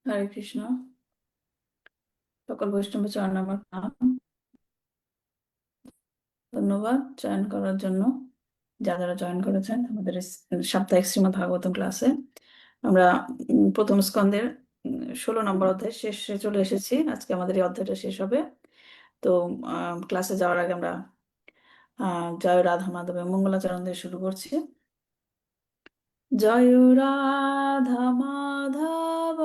হরে কৃষ্ণ। সকল বৈষ্ণব চরণ আমার প্রণাম। ধন্যবাদ জয়েন করার জন্য। যারা জয়েন করেছেন আমাদের এই সাপ্তাহিক শ্রীমদ্ ভাগবতম ক্লাসে আমরা প্রথম স্কন্ধের 16 নম্বর অধ্যায় শেষে চলে এসেছি। আজকে আমাদের এই অধ্যায়টা শেষ হবে। তো ক্লাসে যাওয়ার আগে আমরা জয় রাধা মাধবের মঙ্গলাচরণ দিয়ে শুরু করছি। জয় রাধা মাধব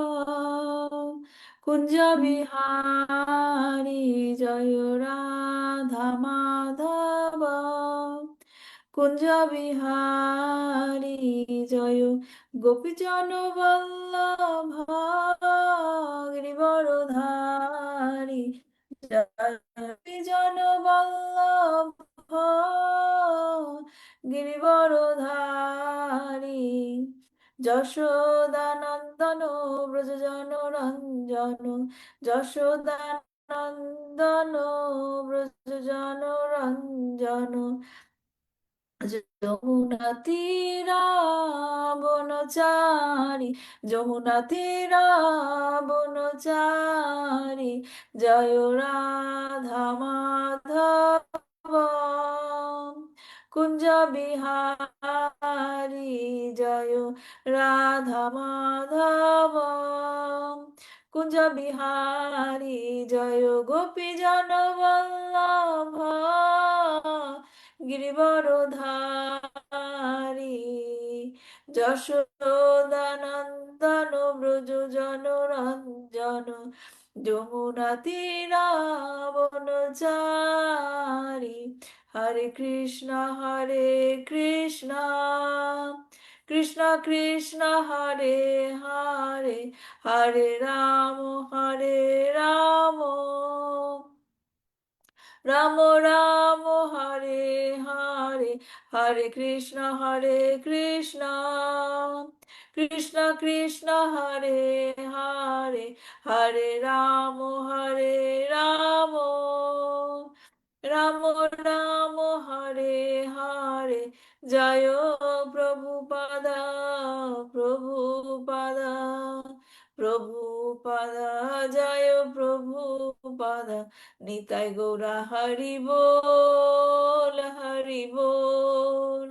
কুঞ্জ বিহারী, জয় রাধা মাধব কুঞ্জ বিহারী, জয় গোপীজন বল্লভ গিরিবরধারী, জয় গোপীজন বল্লভ গিরিবরধারী, যশোদানন্দন ব্রজজন রঞ্জন, যশোদানন্দন ব্রজজন রঞ্জন, যমুনা তীরা বনচারী, যমুনা তীরা বনচারী, জয় রাধা মাধব কুঞ্জ বিহারী, জয় রাধা মাধব কুঞ্জ বিহারী, জয় গোপীজন বল্লভ গিরিবরধারী, যশোদানন্দন ব্রজজন রঞ্জন, যমুনা তীরা বনচারী, হরে কৃষ্ণ কৃষ্ণ কৃষ্ণ কৃষ্ণ হরে হরে, হরে রাম রাম রাম হরে হরে, হরে কৃষ্ণ কৃষ্ণ কৃষ্ণ হরে হরে, হরে রাম রাম রাম রাম হরে হরে, জয় প্রভুপাদা প্রভুপাদা প্রভুপাদা, জয় প্রভুপাদা, নিতাই গৌরা হরি বল হরি বল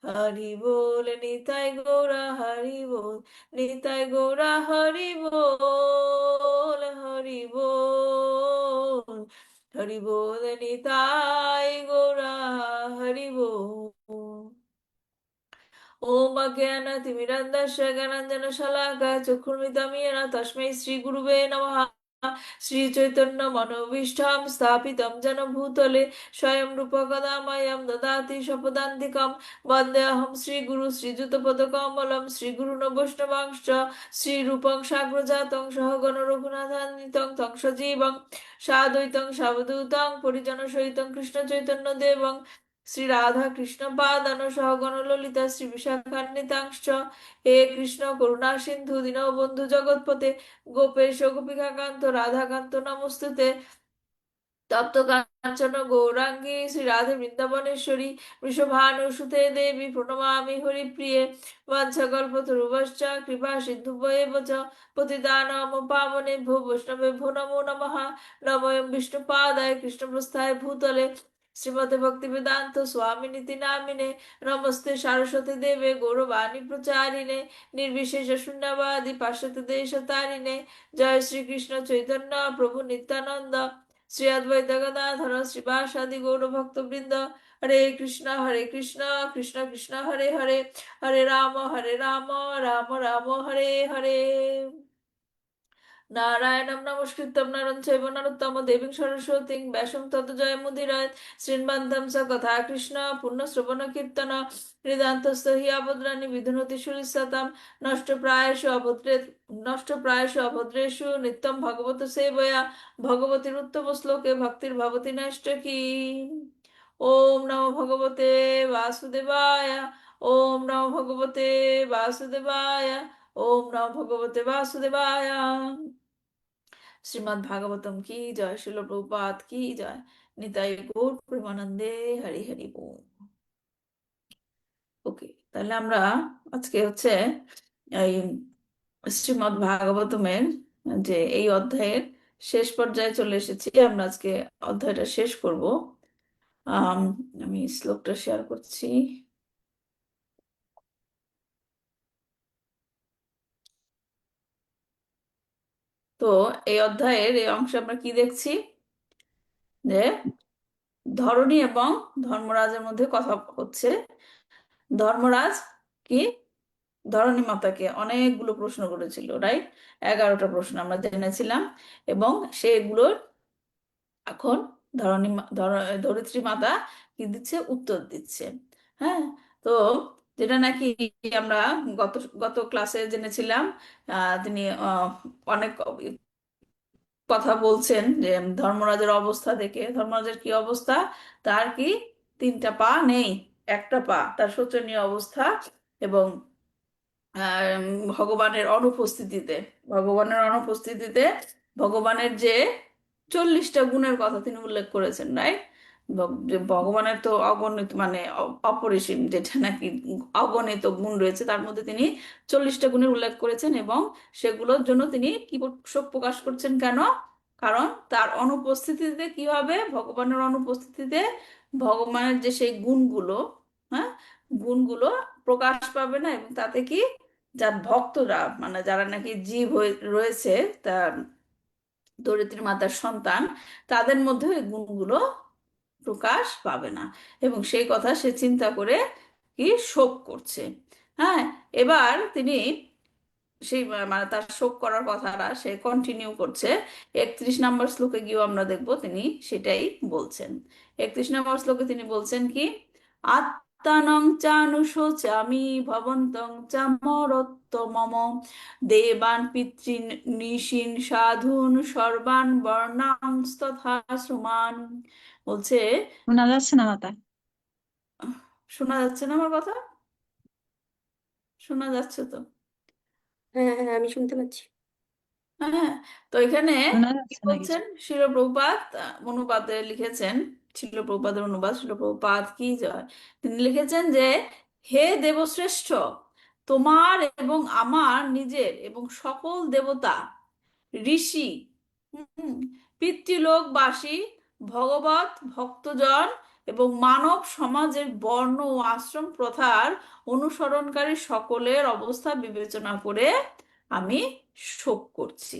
হরি বল, নিতাই গৌরা হরি বল, নিতাই গৌরা হরি বল হরি বল, হরি বল নিতাই গৌরা হরি বল। ওম অজ্ঞানতিমিরন্ধস্য জ্ঞানাঞ্জনশলাকায় চক্ষুর্মিলিতং येन তস্मै শ্রী গুরুবে নমঃ। শ্রী চৈতন্য মনোভীষ্টং স্থাপিতং যেন ভূতলে স্বয়ং রূপ কদা মह्यं দদাতি স্বপদান্তিকং। বন্দেহং শ্রী গুরু শ্রীযুতপদকমলং শ্রী গুরুণ বৈষ্ণবাংশ্চ শ্রীরূপং সাগ্রজাতং সহগণ রঘুনাথান্বিতং तं সজীবং সাদ্বৈতং সাবধূতং পরিজন সহিতং কৃষ্ণ চৈতন্য দেবং শ্রী রাধা কৃষ্ণ পাদান সহগণ ললিতা শ্রী বিশাখান্বিতাংশ্চ। হে কৃষ্ণ করুণা সিন্ধু দীনবন্ধু জগৎপতে গোপেশ গোপিকাকান্ত রাধাকান্ত নমস্তুতে। তপ্ত কাঞ্চন গৌরাঙ্গী শ্রী রাধে বৃন্দাবনেশ্বরী বৃষভানুসুতে দেবী প্রণমামি হরিপ্রিয়ে। বাঞ্ছাকল্পতরুভশ্চ কৃপা সিন্ধুভ্যেব চ পতিতানাং পাবনেভ্যো বৈষ্ণবেভ্যো নমো নমঃ। নমোऽয়ং বিষ্ণুপাদায় কৃষ্ণপ্রস্থায় ভূতলে শ্রীমতে ভক্তি বেদান্ত স্বামিনীতি নামিনে। নমস্তে সারস্বতী দেবে গৌরবাণী প্রচারিণে নির্বিশেষ শূন্যবাদী পাশ্চাত্য দেশতারিণে। জয় শ্রীকৃষ্ণ চৈতন্য প্রভু নিত্যানন্দ শ্রী অদ্বৈত গদাধর শ্রীবাসাদি গৌরভক্তবৃন্দ। হরে কৃষ্ণ কৃষ্ণ কৃষ্ণ হরে হরে, হরে রাম রাম রাম হরে হরে। নারায়ণং নমস্কৃত্যং নরং চৈব নরোত্তমং দেবীং সরস্বতীং ব্যাসং ততো জয়মুদীরয়েৎ। শ্রীন্বন্দং স কথা কৃষ্ণ পুণ্যশ্রবণ কীর্তন হৃদান্তস্থ হি অভদ্রাণি বিধুনতি সুরিসতাম। নষ্টপ্রায়শু অভদ্রেষু নিত্যং ভগবত সেবয়া ভগবতীর উত্তম শ্লোকে ভক্তির ভবতি নৈষ্ঠিকী। ওম নমো ভগবতে বাসুদেবায়, ওম নমো ভগবতে বাসুদেবায়, ওম নমো ভগবতে বাসুদেবায়। শ্রীমদ্ ভাগবতম কি জয়, শিল প্রভুপাদ কি জয়, নিতাই গৌর প্রেমানন্দে হরি হরি বল। ওকে, তাহলে আমরা আজকে হচ্ছে এই শ্রীমদ্ ভাগবতমের যে এই অধ্যায়ের শেষ পর্যায়ে চলে এসেছি। আমরা আজকে অধ্যায়টা শেষ করব। আম, আমি শ্লোকটা শেয়ার করছি। তো এই অধ্যায়ের এই অংশে আমরা কি দেখছি, যে ধরণী এবং ধর্মরাজের মধ্যে কথা হচ্ছে। ধর্মরাজ কি ধরণী মাতাকে অনেকগুলো প্রশ্ন করেছিল, রাইট? 11টা প্রশ্ন আমরা জেনেছিলাম, এবং সেগুলোর এখন ধরিত্রী মাতা কি দিচ্ছে, উত্তর দিচ্ছে। হ্যাঁ, তো যেটা নাকি আমরা গত গত ক্লাসে জেনেছিলাম, তিনি অনেক কথা বলছেন যে ধর্মরাজের অবস্থা দেখে, ধর্মরাজের কি অবস্থা, তার কি 3টা পা নেই, একটা পা, তার শোচনীয় অবস্থা। এবং ভগবানের অনুপস্থিতিতে, ভগবানের অনুপস্থিতিতে ভগবানের যে 40টা গুণের কথা তিনি উল্লেখ করেছেন, রাইট? যে ভগবানের তো অগণিত, মানে অপরিসীম, যেটা নাকি অগণিত গুণ রয়েছে, তার মধ্যে তিনি 40টা গুণের উল্লেখ করেছেন। এবং সেগুলোর জন্য তিনি কি শোক প্রকাশ করছেন, কেন? কারণ তার অনুপস্থিতিতে কি হবে, ভগবানের অনুপস্থিতিতে ভগবানের যে সেই গুণগুলো, হ্যাঁ, গুণগুলো প্রকাশ পাবে না। এবং তাতে কি, যার ভক্তরা, মানে যারা নাকি জীব হয়ে রয়েছে, তার ধরিত্রী মাতার সন্তান, তাদের মধ্যে ওই গুণগুলো প্রকাশ পাবে না। এবং সেই কথা সে চিন্তা করে কি শোক করছে। হ্যাঁ, এবার তিনি সেই মানে তার শোক করার কথাটা সে কন্টিনিউ করছে। 31 নম্বর শ্লোকে গিয়েও আমরা দেখব তিনি সেটাই বলছেন। 31 নম্বর শ্লোকে তিনি বলছেন কি, আত্মানং চানুশোচামি ভবন্তং চ মরত্ব মম দেবান পিতৃন নিশিন সাধুন সর্বান বর্ণাংস্তথা শ্রমান। বলছে, শোনা যাচ্ছে না মাতা। শোনা যাচ্ছে না আমার কথা? শোনা যাচ্ছে তো? হ্যাঁ হ্যাঁ, আমি শুনতে পাচ্ছি। হ্যাঁ, তো এখানে শোনা কি যাচ্ছে না কিছু। বলছেন, শিল প্রভুপাদ অনুবাদে লিখেছেন, শিল প্রভুপাদের অনুবাদ, শিল প্রভুপাদ কি জয়, তিনি লিখেছেন যে, হে দেবশ্রেষ্ঠ, তোমার এবং আমার নিজের এবং সকল দেবতা, ঋষি, হুম, পিতৃলোকবাসী, ভগবত ভক্তজন এবং মানব সমাজের বর্ণ ও আশ্রম প্রথার অনুসরণকারী সকলের অবস্থা বিবেচনা করে আমি শোক করছি।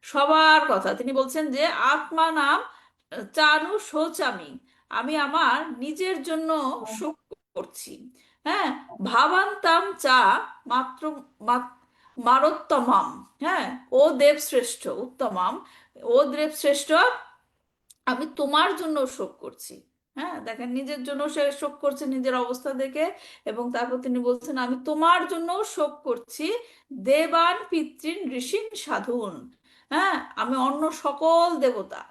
সবার কথা তিনি বলছেন যে, আত্মা নাম চানু শৌচামি, আমি আমার নিজের জন্য শোক করছি। হ্যাঁ, ভাবান্তাম চা মাত্র মারোত্তমাম, হ্যাঁ, ও দেব শ্রেষ্ঠ উত্তমাম, ও দেব শ্রেষ্ঠ, আমি তোমার জন্য শোক করছি। হ্যাঁ, দেখেন, নিজের জন্য সে শোক করছে নিজের অবস্থা দেখে। এবং তারপর তিনি বলছেন, আমি তোমার জন্য শোক করছি, দেবান পিতৃন ঋষিন সাধুন, হ্যাঁ, আমি অন্য সকল দেবতা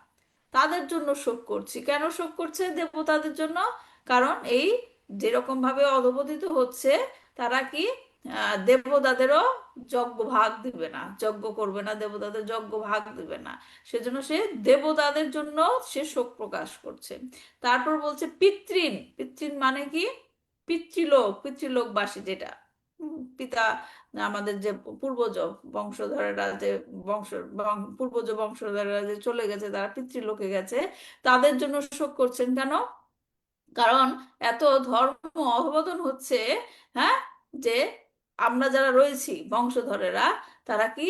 তাদের জন্য শোক করছি। কেন শোক করছে দেবতাদের জন্য? কারণ এই যেরকম ভাবে অধপতিত হচ্ছে, তারা কি দেবতাদেরও যজ্ঞ ভাগ দিবে না, যজ্ঞ করবে না, দেবতাদের যজ্ঞ ভাগ দিবে না। সেজন্য সে দেবতাদের জন্য সে শোক প্রকাশ করছে। তারপর বলছে পিতৃন, পিতৃন মানে কি, পিতৃলোক, পিতৃলোকবাসী, যেটা পিতা, আমাদের যে পূর্বজ বংশধরেরা, যে পূর্বজ বংশধরেরা যে চলে গেছে, তারা পিতৃলোকে গেছে, তাদের জন্য শোক করছেন। কেন? কারণ এত ধর্ম অধঃপতন হচ্ছে। হ্যাঁ, যে আমরা যারা রয়েছি বংশধরেরা, তারা কি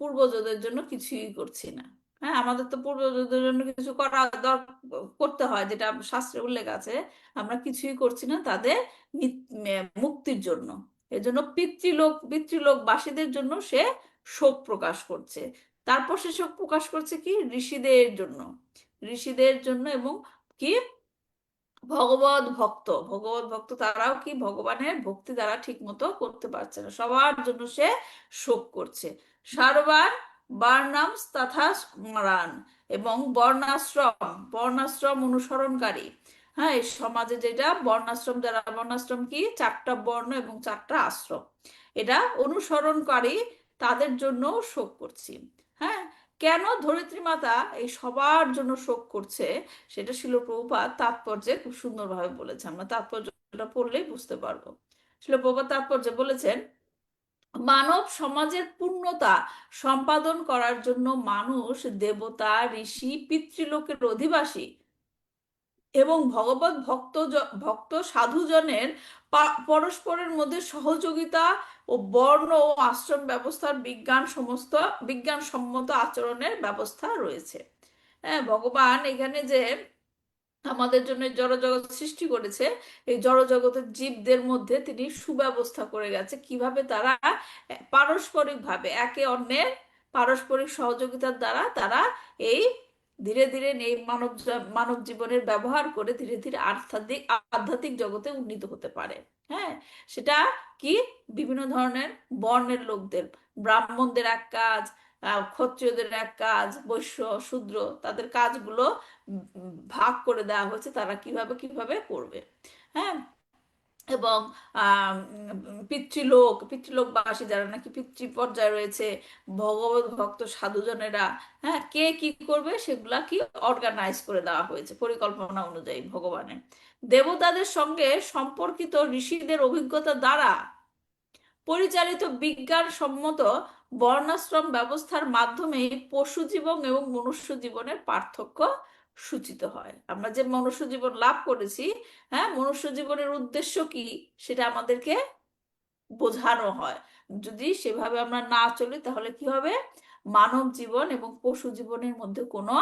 পূর্বজদের জন্য কিছুই করছি না। হ্যাঁ, আমাদের তো পূর্বজদের জন্য কিছু করতে হয়, যেটা শাস্ত্রে উল্লেখ আছে। আমরা কিছুই করছি না তাদের মুক্তির জন্য। এজন্য পিতৃলোকবাসীদের জন্য সে শোক প্রকাশ করছে। তারপর সে শোক প্রকাশ করছে কি, ঋষিদের জন্য, ঋষিদের জন্য। এবং কি, ভগবত ভক্ত তারাও কি ভগবানের ভক্তি দ্বারা ঠিক মতো করতে পারছে না, সবার জন্য সে শোক করছে। সারবার বর্ণাম তথা স্মরান, এবং বর্ণাশ্রম অনুসরণকারী, হ্যাঁ, এই সমাজে যেটা বর্ণাশ্রম, যারা বর্ণাশ্রম কি, 4টা বর্ণ এবং 4টা আশ্রম, এটা অনুসরণকারী, তাদের জন্য শোক করছি। হ্যাঁ, কেন ধরিত্রী মাতা এই সবার জন্য শোক করছে, সেটা ছিল প্রভুপাদ তাৎপর্যে খুব সুন্দরভাবে বলেছে। আমরা তাৎপর্যটা পড়লেই বুঝতে পারবো। ছিল প্রভুপাদ তাৎপর্যে বলেছেন, মানব সমাজের পূর্ণতা সম্পাদন করার জন্য মানুষ দেবতা, ঋষি, পিতৃলোকের অধিবাসী এবং ভগবত ভক্ত সাধুজনের পরস্পরের মধ্যে সহযোগিতা ও বর্ণ ও আশ্রম ব্যবস্থার বিজ্ঞানসম্মত আচরণের ব্যবস্থা রয়েছে। হ্যাঁ, ভগবান এখানে যে আমাদের জন্য এই জড়জগৎ সৃষ্টি করেছে, এই জড়জগতের জীবদের মধ্যে তিনি সুব্যবস্থা করে গেছে কিভাবে তারা পারস্পরিক ভাবে একে অন্যের পারস্পরিক সহযোগিতার দ্বারা তারা এই ধীরে ধীরে এই মানব জীবনের ব্যবহার করে ধীরে ধীরে আধ্যাত্মিক জগতে উন্নীত হতে পারে। হ্যাঁ, সেটা কি বিভিন্ন ধরনের বর্ণের লোকদের, ব্রাহ্মণদের এক কাজ, ক্ষত্রিয়দের এক কাজ, বৈশ্য, শূদ্র, তাদের কাজগুলো ভাগ করে দেওয়া হয়েছে তারা কিভাবে কিভাবে করবে। হ্যাঁ, এবং পিতৃলোকবাসী যারা নাকি পিতৃ পর্যায়ে রয়েছে, ভগবত ভক্ত সাধুজনেরা, হ্যাঁ, কে কি করবে সেগুলা কি অর্গানাইজ করে দেওয়া হয়েছে পরিকল্পনা অনুযায়ী ভগবানের। দেবতাদের সঙ্গে সম্পর্কিত ঋষিদের অভিজ্ঞতা দ্বারা পরিচালিত বিজ্ঞানসম্মত বর্ণাশ্রম ব্যবস্থার মাধ্যমে পশু জীবন এবং মনুষ্য জীবনের পার্থক্য সূচিত হয়। আমরা যে মনুষ্য জীবন লাভ করেছি, হ্যাঁ, মনুষ্য জীবনের উদ্দেশ্য কি সেটা আমাদেরকে বোঝানো হয়। যদি সেভাবে আমরা না চলি তাহলে কি হবে, মানব জীবন এবং পশু জীবনের মধ্যে কোনো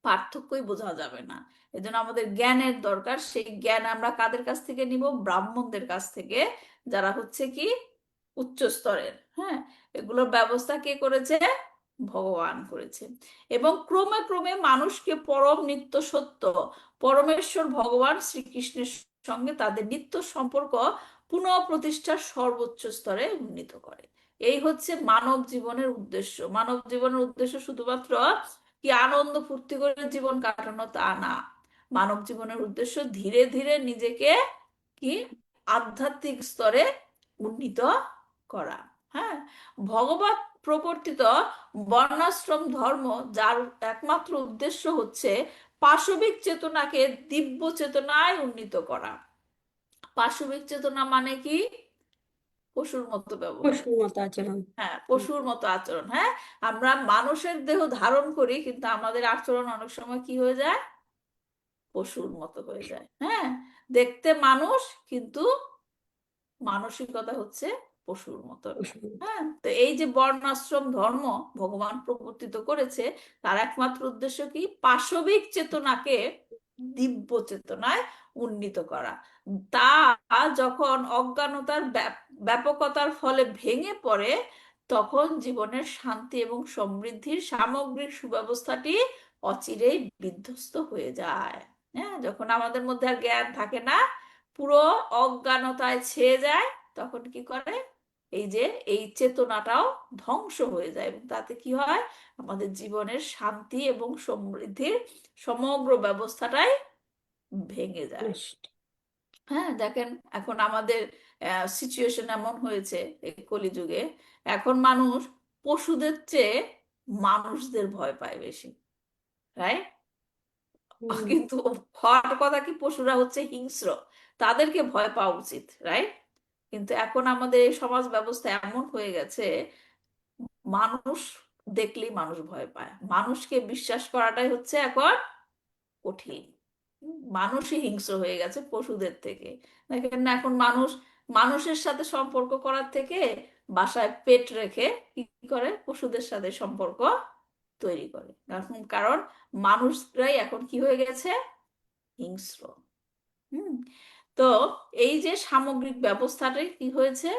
পার্থক্যই বোঝা যাবে না। এজন্য আমাদের জ্ঞানের দরকার। সেই জ্ঞান আমরা কাদের কাছ থেকে নিব? ব্রাহ্মণদের কাছ থেকে, যারা হচ্ছে কি উচ্চ স্তরের। হ্যাঁ, এগুলোর ব্যবস্থা কে করেছে? ভগবান করেছে। এবং ক্রমে ক্রমে মানুষকে পরম নিত্য সত্য পরমেশ্বর ভগবান শ্রীকৃষ্ণের সঙ্গে তাদের নিত্য সম্পর্ক পুনঃ প্রতিষ্ঠার সর্বোচ্চ স্তরে উন্নীত করে। এই হচ্ছে মানব জীবনের উদ্দেশ্য। মানব জীবনের উদ্দেশ্য শুধুমাত্র কি আনন্দ ফুর্তি করে জীবন কাটানো তা না। মানব জীবনের উদ্দেশ্য ধীরে ধীরে নিজেকে কি আধ্যাত্মিক স্তরে উন্নীত করা। হ্যাঁ, ভগবত প্রবর্তিত বর্ণাশ্রম ধর্ম, যার একমাত্র উদ্দেশ্য হচ্ছে পাশবিক চেতনাকে দিব্য চেতনায় উন্নীত করা। পাশবিক চেতনা মানে কি? পশুর মতো ব্যবহার। পশুর মতো আচরণ। হ্যাঁ, হুম, পশুর মতো আচরণ। হ্যাঁ, আমরা মানুষের দেহ ধারণ করি কিন্তু আমাদের আচরণ অনেক সময় কি হয়ে যায়? পশুর মতো হয়ে যায়। হ্যাঁ, দেখতে মানুষ কিন্তু মানসিকতা হচ্ছে পশুর মতো। পশুর মতো। হ্যাঁ, তো এই যে বর্ণাশ্রম ধর্ম ভগবান প্রবর্তিত করেছে, তার একমাত্র উদ্দেশ্য কি? পাশবিক চেতনাকে দিব্য চেতনায় উন্নীত করা। তা যখন অজ্ঞানতার ব্যাপকতার ফলে ভেঙে পড়ে, তখন জীবনের শান্তি এবং সমৃদ্ধির সামগ্রিক সুব্যবস্থাটি অচিরেই বিধ্বস্ত হয়ে যায়। হ্যাঁ, যখন আমাদের মধ্যে আর জ্ঞান থাকে না, পুরো অজ্ঞানতায় ছেয়ে যায়, তখন কি করে? এই যে এই চেতনাটাও ধ্বংস হয়ে যায় এবং তাতে কি হয়? আমাদের জীবনের শান্তি এবং সমৃদ্ধির সমগ্র ব্যবস্থাটাই ভেঙে যায়। নষ্ট। হ্যাঁ, দেখেন এখন আমাদের সিচুয়েশন এমন হয়েছে এই কলিযুগে, এখন মানুষ পশুদের চেয়ে মানুষদের ভয় পায় বেশি, রাইট? হুম, কিন্তু হওয়ার কথা কি, পশুরা হচ্ছে হিংস্র, তাদেরকে ভয় পাওয়া উচিত, রাইট? কিন্তু এখন আমাদের এই সমাজ ব্যবস্থা এমন হয়ে গেছে, মানুষ দেখলেই মানুষ ভয় পায়। মানুষকে বিশ্বাস করাটাই হচ্ছে এখন কঠিন। মানুষই হিংস্র হয়ে গেছে পশুদের থেকে। দেখেন না, এখন মানুষ মানুষের সাথে সম্পর্ক করার থেকে বাসায় পেট রেখে কি করে? পশুদের সাথে সম্পর্ক তৈরি করে। এখন কারণ মানুষরাই এখন কি হয়ে গেছে? হিংস্র। হুম, তো এই যে সামগ্রিক ব্যবস্থাটাই কি হয়েছে?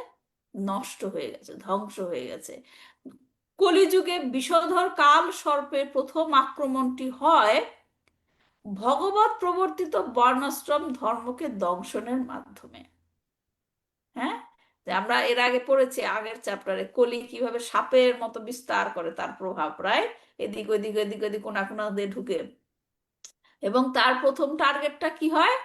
নষ্ট হয়ে গেছে, ধ্বংস হয়ে গেছে। কলিযুগে বিষধর কাল সর্পের প্রথম আক্রমণটি হয় ভগবত প্রবর্তিত বর্ণাশ্রম ধর্মকে দংশনের মাধ্যমে। হ্যাঁ, যে আমরা এর আগে পড়েছি আগের চ্যাপ্টারে, কলি কিভাবে সাপের মতো বিস্তার করে তার প্রভাব, প্রায় এদিক ওদিক এদিক ওদিক কোনা কোনা দিয়ে ঢুকে। এবং তার প্রথম টার্গেটটা কি হয়?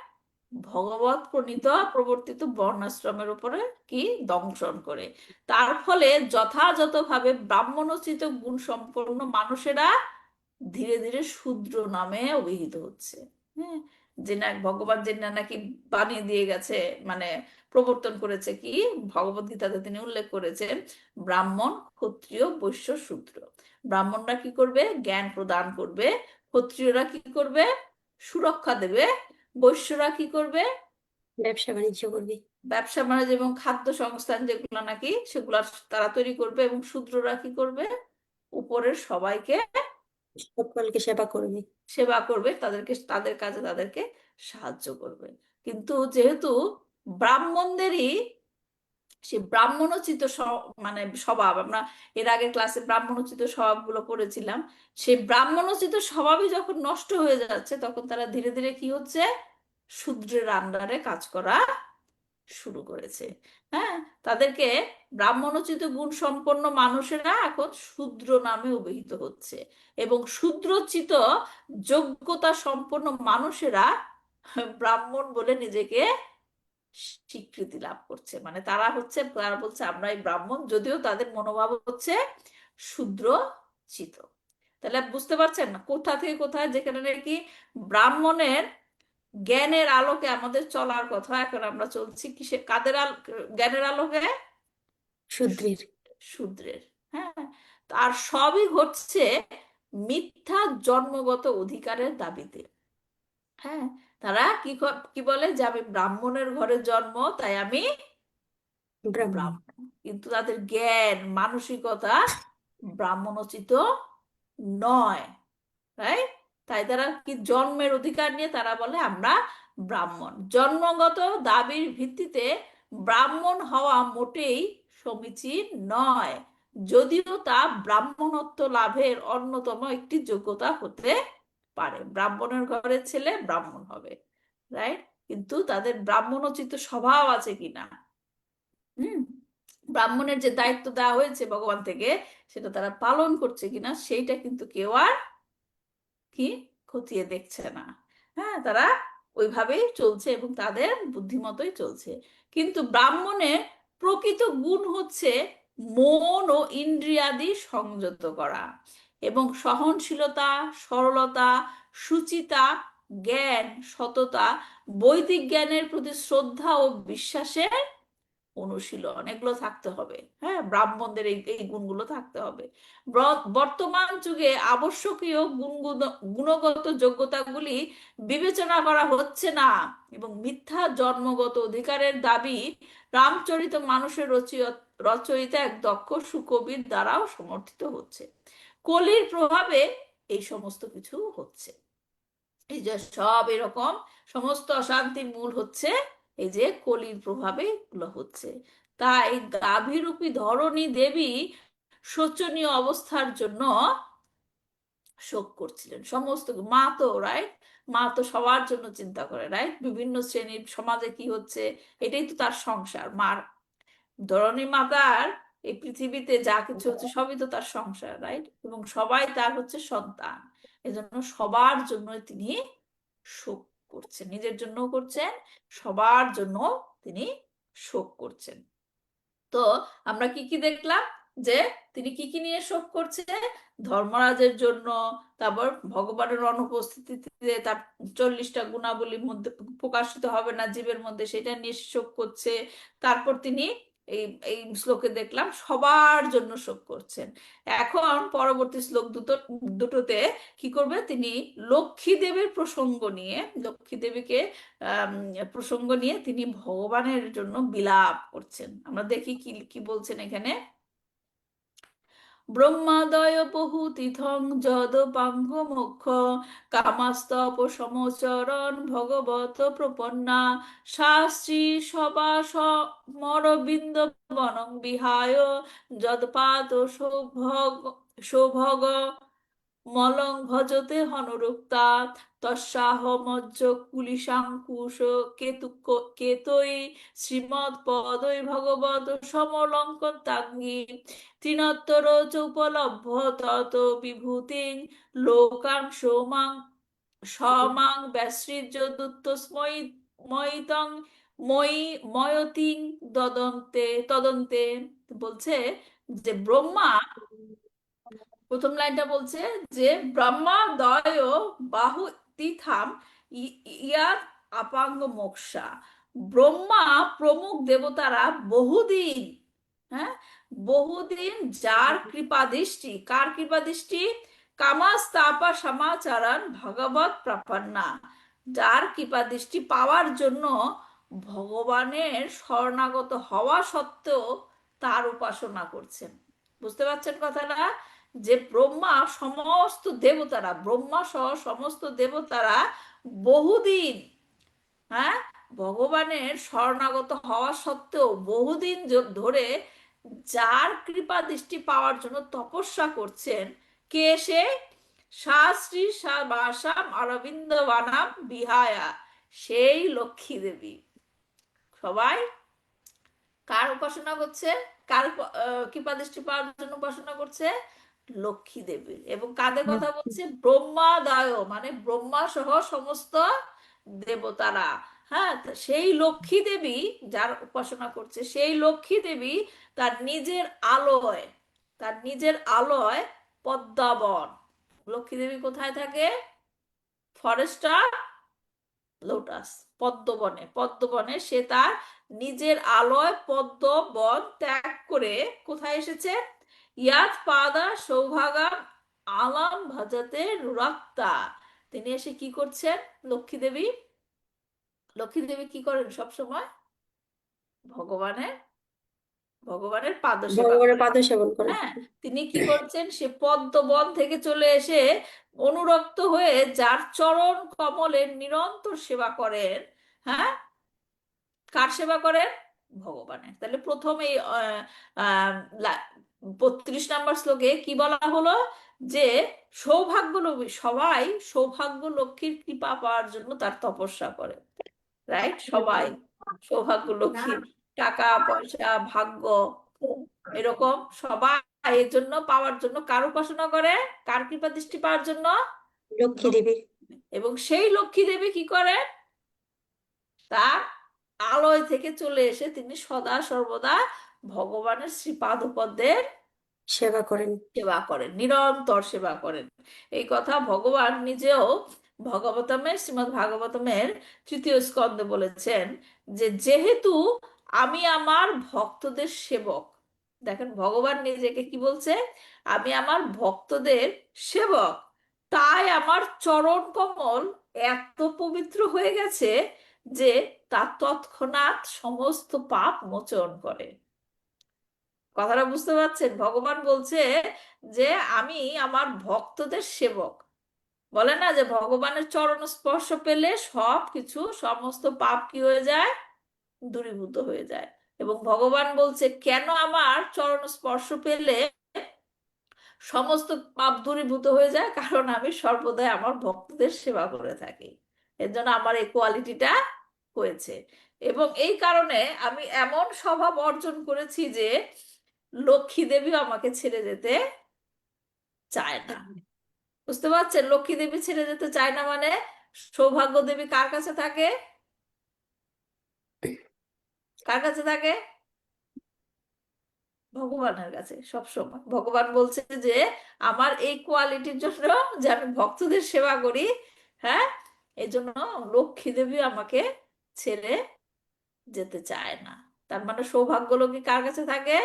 ভগবত প্রণীত প্রবর্তিত বর্ণাশ্রমের উপরে কি দংশন করে। তার ফলে যথাযথভাবে ব্রাহ্মণোচিত গুণ সম্পন্ন মানুষেরা ধীরে ধীরে শূদ্র নামে অভিহিত হচ্ছে। হ্যাঁ, যে না ভগবান যে না নাকি বানিয়ে দিয়ে গেছে, মানে প্রবর্তন করেছে কি, ভগবত গীতাতে তিনি উল্লেখ করেছেন ব্রাহ্মণ, ক্ষত্রিয়, বৈশ্য, শূদ্র। ব্রাহ্মণরা কি করবে? জ্ঞান প্রদান করবে। ক্ষত্রিয়রা কি করবে? সুরক্ষা দেবে। বৈশ্যরা কি করবে? ব্যবসা বাণিজ্য করবে। ব্যবসা বাণিজ্য এবং খাদ্য সংস্থান যেগুলো নাকি সেগুলো তারা তৈরি করবে। এবং শূদ্ররা কি করবে? উপরের সবাইকে সকলকে সেবা করবে। সেবা করবে, তাদেরকে তাদের কাজে তাদেরকে সাহায্য করবে। কিন্তু যেহেতু ব্রাহ্মণদেরই সে ব্রাহ্মণোচিত মানে স্বভাব, আমরা এর আগে ক্লাসে ব্রাহ্মণোচিত স্বভাবগুলো পড়েছিলাম, সেই ব্রাহ্মণোচিত স্বভাবই যখন নষ্ট হয়ে যাচ্ছে তখন তারা ধীরে ধীরে কি হচ্ছে? শূদ্রের আন্ডারে কাজ করা শুরু করেছে। হ্যাঁ, তাদেরকে ব্রাহ্মণোচিত গুণ সম্পন্ন মানুষেরা এখন শূদ্র নামে অভিহিত হচ্ছে, এবং শূদ্রোচিত যোগ্যতা সম্পন্ন মানুষেরা ব্রাহ্মণ বলে নিজেকে স্বীকৃতি লাভ করছে। মানে তারা হচ্ছে, তারা বলছে আমরা এই ব্রাহ্মণ, যদিও তাদের মনোভাব হচ্ছে শূদ্রোচিত। তাহলে বুঝতে পারছেন না কোথা থেকে কোথায়, যেখানে নাকি ব্রাহ্মণের জ্ঞানের আলোকে আমাদের চলার কথা, এখন আমরা চলছি কিসে, কাদের জ্ঞানের আলোকে? শূদ্রের। শূদ্রের। হ্যাঁ, আর সবই ঘটছে মিথ্যা জন্মগত অধিকারের দাবিতে। হ্যাঁ, তারা কি বলে যে আমি ব্রাহ্মণের ঘরে জন্ম, তাই আমি ব্রাহ্মণ। ব্রাহ্মণ। কিন্তু তাদের জ্ঞান মানসিকতা ব্রাহ্মণোচিত নয়। রাইট? তাই তারা কি জন্মের অধিকার নিয়ে তারা বলে আমরা ব্রাহ্মণ। জন্মগত দাবির ভিত্তিতে ব্রাহ্মণ হওয়া মোটেই সমীচীন নয়, যদিও তা ব্রাহ্মণত্ব লাভের অন্যতম একটি যোগ্যতা হতে পারে। ব্রাহ্মণের ঘরের ছেলে ব্রাহ্মণ হবে, রাইট? কিন্তু তাদের ব্রাহ্মণোচিত স্বভাব আছে কিনা, হুম, ব্রাহ্মণের যে দায়িত্ব দেওয়া হয়েছে ভগবান থেকে, সেটা তারা পালন করছে কিনা সেইটা কিন্তু কেউ আর কি খতিয়ে দেখছে না। হ্যাঁ, তারা ওইভাবেই চলছে এবং তাদের বুদ্ধিমতোই চলছে। কিন্তু ব্রাহ্মণের প্রকৃত গুণ হচ্ছে মন ও ইন্দ্রিয়াদি সংযত করা, এবং সহনশীলতা, সরলতা, সুচিতা, জ্ঞান, সততা, বৈদিক জ্ঞানের প্রতি শ্রদ্ধা ও বিশ্বাসের অনুশীলন, এগুলো থাকতে হবে। হ্যাঁ, ব্রাহ্মণদের এই এই গুণগুলো থাকতে হবে। বর্তমান যুগে আবশ্যকীয় গুণগত যোগ্যতাগুলি বিবেচনা করা হচ্ছে না, এবং মিথ্যা জন্মগত অধিকারের দাবি রামচরিত মানুষের রচয়িত এক দক্ষ সুকবির দ্বারাও সমর্থিত হচ্ছে। কলির প্রভাবে এই সমস্ত কিছু হচ্ছে। এই যে সব এরকম সমস্ত অশান্তির মূল হচ্ছে এই যে কলির প্রভাবে এগুলো হচ্ছে। তাই গাভীরূপী ধরণী দেবী শোচনীয় অবস্থার জন্য শোক করছিলেন। সমস্ত মা তো, রাইট, মা তো সবার জন্য চিন্তা করে, রাইট? বিভিন্ন শ্রেণীর সমাজে কি হচ্ছে, এটাই তো তার সংসার। মার, ধরণী মাতার এই পৃথিবীতে যা কিছু হচ্ছে সবই তো তার সংসার, রাইট? এবং সবাই তার হচ্ছে সন্তান। এজন্য সবার জন্য তিনি শোক করছেন, নিজের জন্য করছেন, সবার জন্য তিনি শোক করছেন। তো আমরা কি কি দেখলাম, যে তিনি কি কি নিয়ে শোক করছে? ধর্মরাজের জন্য, তারপর ভগবানের অনুপস্থিতিতে তার 40টা গুণাবলীর মধ্যে প্রকাশিত হবে না জীবের মধ্যে, সেটা নিয়ে শোক করছে। তারপর তিনি এই এই শ্লোকে দেখলাম সবার জন্য শোক করছেন। এখন পরবর্তী শ্লোক দুটোতে কি করবে তিনি? লক্ষ্মী দেবীর প্রসঙ্গ নিয়ে, লক্ষ্মী দেবীকে আম, প্রসঙ্গ নিয়ে তিনি ভগবানের জন্য বিলাপ করছেন। আমরা দেখি কি কি বলছেন এখানে। ব্রহ্মাদয় বহু তীর্থং যদপাঙ্গ মোক্ষ কামাস্তপ সমচরণ ভগবত প্রপন্না শাস্ত্রী সবা সমরবিন্দ বনং বিহায় যদপাত সৌভগ মলং ভজতে হনুরুক্তা তস্যাহ মজ্জ কুলিশাঙ্কুশ কেতৈ শ্রীমৎ পদৈ ভগবত সমলঙ্কন্তাঙ্গী তৃণোত্তর চ উপলভ্য তত বিভূতিং লোকাং সোমাং সমাং ব্যাসৃজ্য দুত্তস্মৈ ময়িতং মই ময়তিং তদন্তে বলছে যে ব্রহ্মা, প্রথম লাইনটা বলছে যে ব্রহ্মা দয় বাহু তীথাম ইয়ার আপাঙ্গ মোক্ষা। ব্রহ্মা প্রমুখ দেবতারা বহুদিন, হ্যাঁ, বহুদিন যার কৃপা দৃষ্টি, কার কৃপা দৃষ্টি? কামাস্তাপা সমাচারণ ভগবত প্রপন্না, যার কৃপা দৃষ্টি পাওয়ার জন্য ভগবানের শরণাগত হওয়া সত্ত্বেও তার উপাসনা করছেন। বুঝতে পারছেন কথাটা? যে ব্রহ্মা সমস্ত দেবতারা, ব্রহ্মা সহ সমস্ত দেবতারা বহুদিন, হ্যাঁ, ভগবানের শরণাগত হওয়া সত্ত্বেও বহুদিন ধরে যার কৃপা দৃষ্টি পাওয়ার জন্য তপস্যা করছেন, কে সে? শাস্ত্রী বাসাম অরবিন্দ বানাম বিহায়া, সেই লক্ষ্মী দেবী। সবাই কার উপাসনা করছে? কার কৃপা দৃষ্টি পাওয়ার জন্য উপাসনা করছে? লক্ষ্মী দেবীর। এবং কাদের কথা বলছে? ব্রহ্মাদয়, মানে ব্রহ্মা সহ সমস্ত দেবতারা। হ্যাঁ, তা সেই লক্ষ্মী দেবী যার উপাসনা করছে, সেই লক্ষ্মী দেবী তার নিজের আলয়, তার নিজের আলয় পদ্মাবন। লক্ষ্মী দেবী কোথায় থাকে? ফরেস্টার লোটাস, পদ্মবনে, পদ্মবনে সে তার নিজের আলয় পদ্মবন ত্যাগ করে কোথায় এসেছে? ইয়াত পাদা সৌভাগাম আলাম ভজতে রুরাক্তা। তিনি এসে কি করছেন? লক্ষ্মী দেবী, লক্ষ্মী দেবী কি করেন সব সময়? ভগবানের, ভগবানের পাদ সেবা ভগবানের করেন। পাদ সেবন করে। হ্যাঁ, তিনি কি করছেন? সে পদ্মবন থেকে চলে এসে অনুরক্ত হয়ে যার চরণ কমলের নিরন্তর সেবা করেন। হ্যাঁ, কার সেবা করেন? ভগবানের। তাহলে প্রথম এই 32 নম্বর শ্লোকে কি বলা হলো? যে সৌভাগ্য লোভী সবাই সৌভাগ্য লক্ষ্মীর কৃপা পাওয়ার জন্য তার তপস্যা করে, রাইট? সবাই সৌভাগ্য লক্ষ্মীর টাকা পয়সা ভাগ্য এরকম সবাই এর জন্য পাওয়ার জন্য কার উপাসনা করে? কার কৃপা দৃষ্টি পাওয়ার জন্য? লক্ষ্মী দেবী। এবং সেই লক্ষ্মী দেবী কি করে? তার আলয় থেকে চলে এসে তিনি সদা সর্বদা ভগবানের শ্রীপাদপদ্মের সেবা করেন। সেবা করেন, নিরন্তর সেবা করেন। এই কথা ভগবান নিজেও ভগবতমের, শ্রীমদ্ ভাগবতমের 3য় স্কন্ধে বলেছেন যে যেহেতু আমি আমার ভক্তদের সেবক, দেখেন ভগবান নিজেকে কি বলছে? আমি আমার ভক্তদের সেবক, তাই আমার চরণ কমল এত পবিত্র হয়ে গেছে যে তা তৎক্ষণাৎ সমস্ত পাপ মোচন করে। কথাটা বুঝতে পারছেন? ভগবান বলছে যে আমি আমার ভক্তদের সেবক। বলে না যে ভগবানের চরণ স্পর্শ পেলে সব কিছু, সমস্ত পাপ কি হয়ে যায়? দূরীভূত হয়ে যায়। এবং ভগবান বলছে কেন আমার চরণ স্পর্শ পেলে সমস্ত পাপ দূরীভূত হয়ে যায়? কারণ আমি সর্বদাই আমার ভক্তদের সেবা করে থাকি। এর জন্য আমার এই কোয়ালিটিটা হয়েছে। এবং এই কারণে আমি এমন স্বভাব অর্জন করেছি যে লক্ষ্মী দেবী আমাকে ছেড়ে যেতে চায় না। বুঝতে পারছেন? লক্ষ্মী দেবী ছেড়ে যেতে চায় না মানে সৌভাগ্য দেবী কার কাছে থাকে? কার কাছে থাকে? ভগবানের কাছে সব সময়। ভগবান বলছে যে আমার এই কোয়ালিটির জন্য, যে আমি ভক্তদের সেবা করি, হ্যাঁ, এই জন্য লক্ষ্মী দেবী আমাকে ছেড়ে যেতে চায় না। তার মানে সৌভাগ্য লক্ষ্মী কার কাছে থাকে?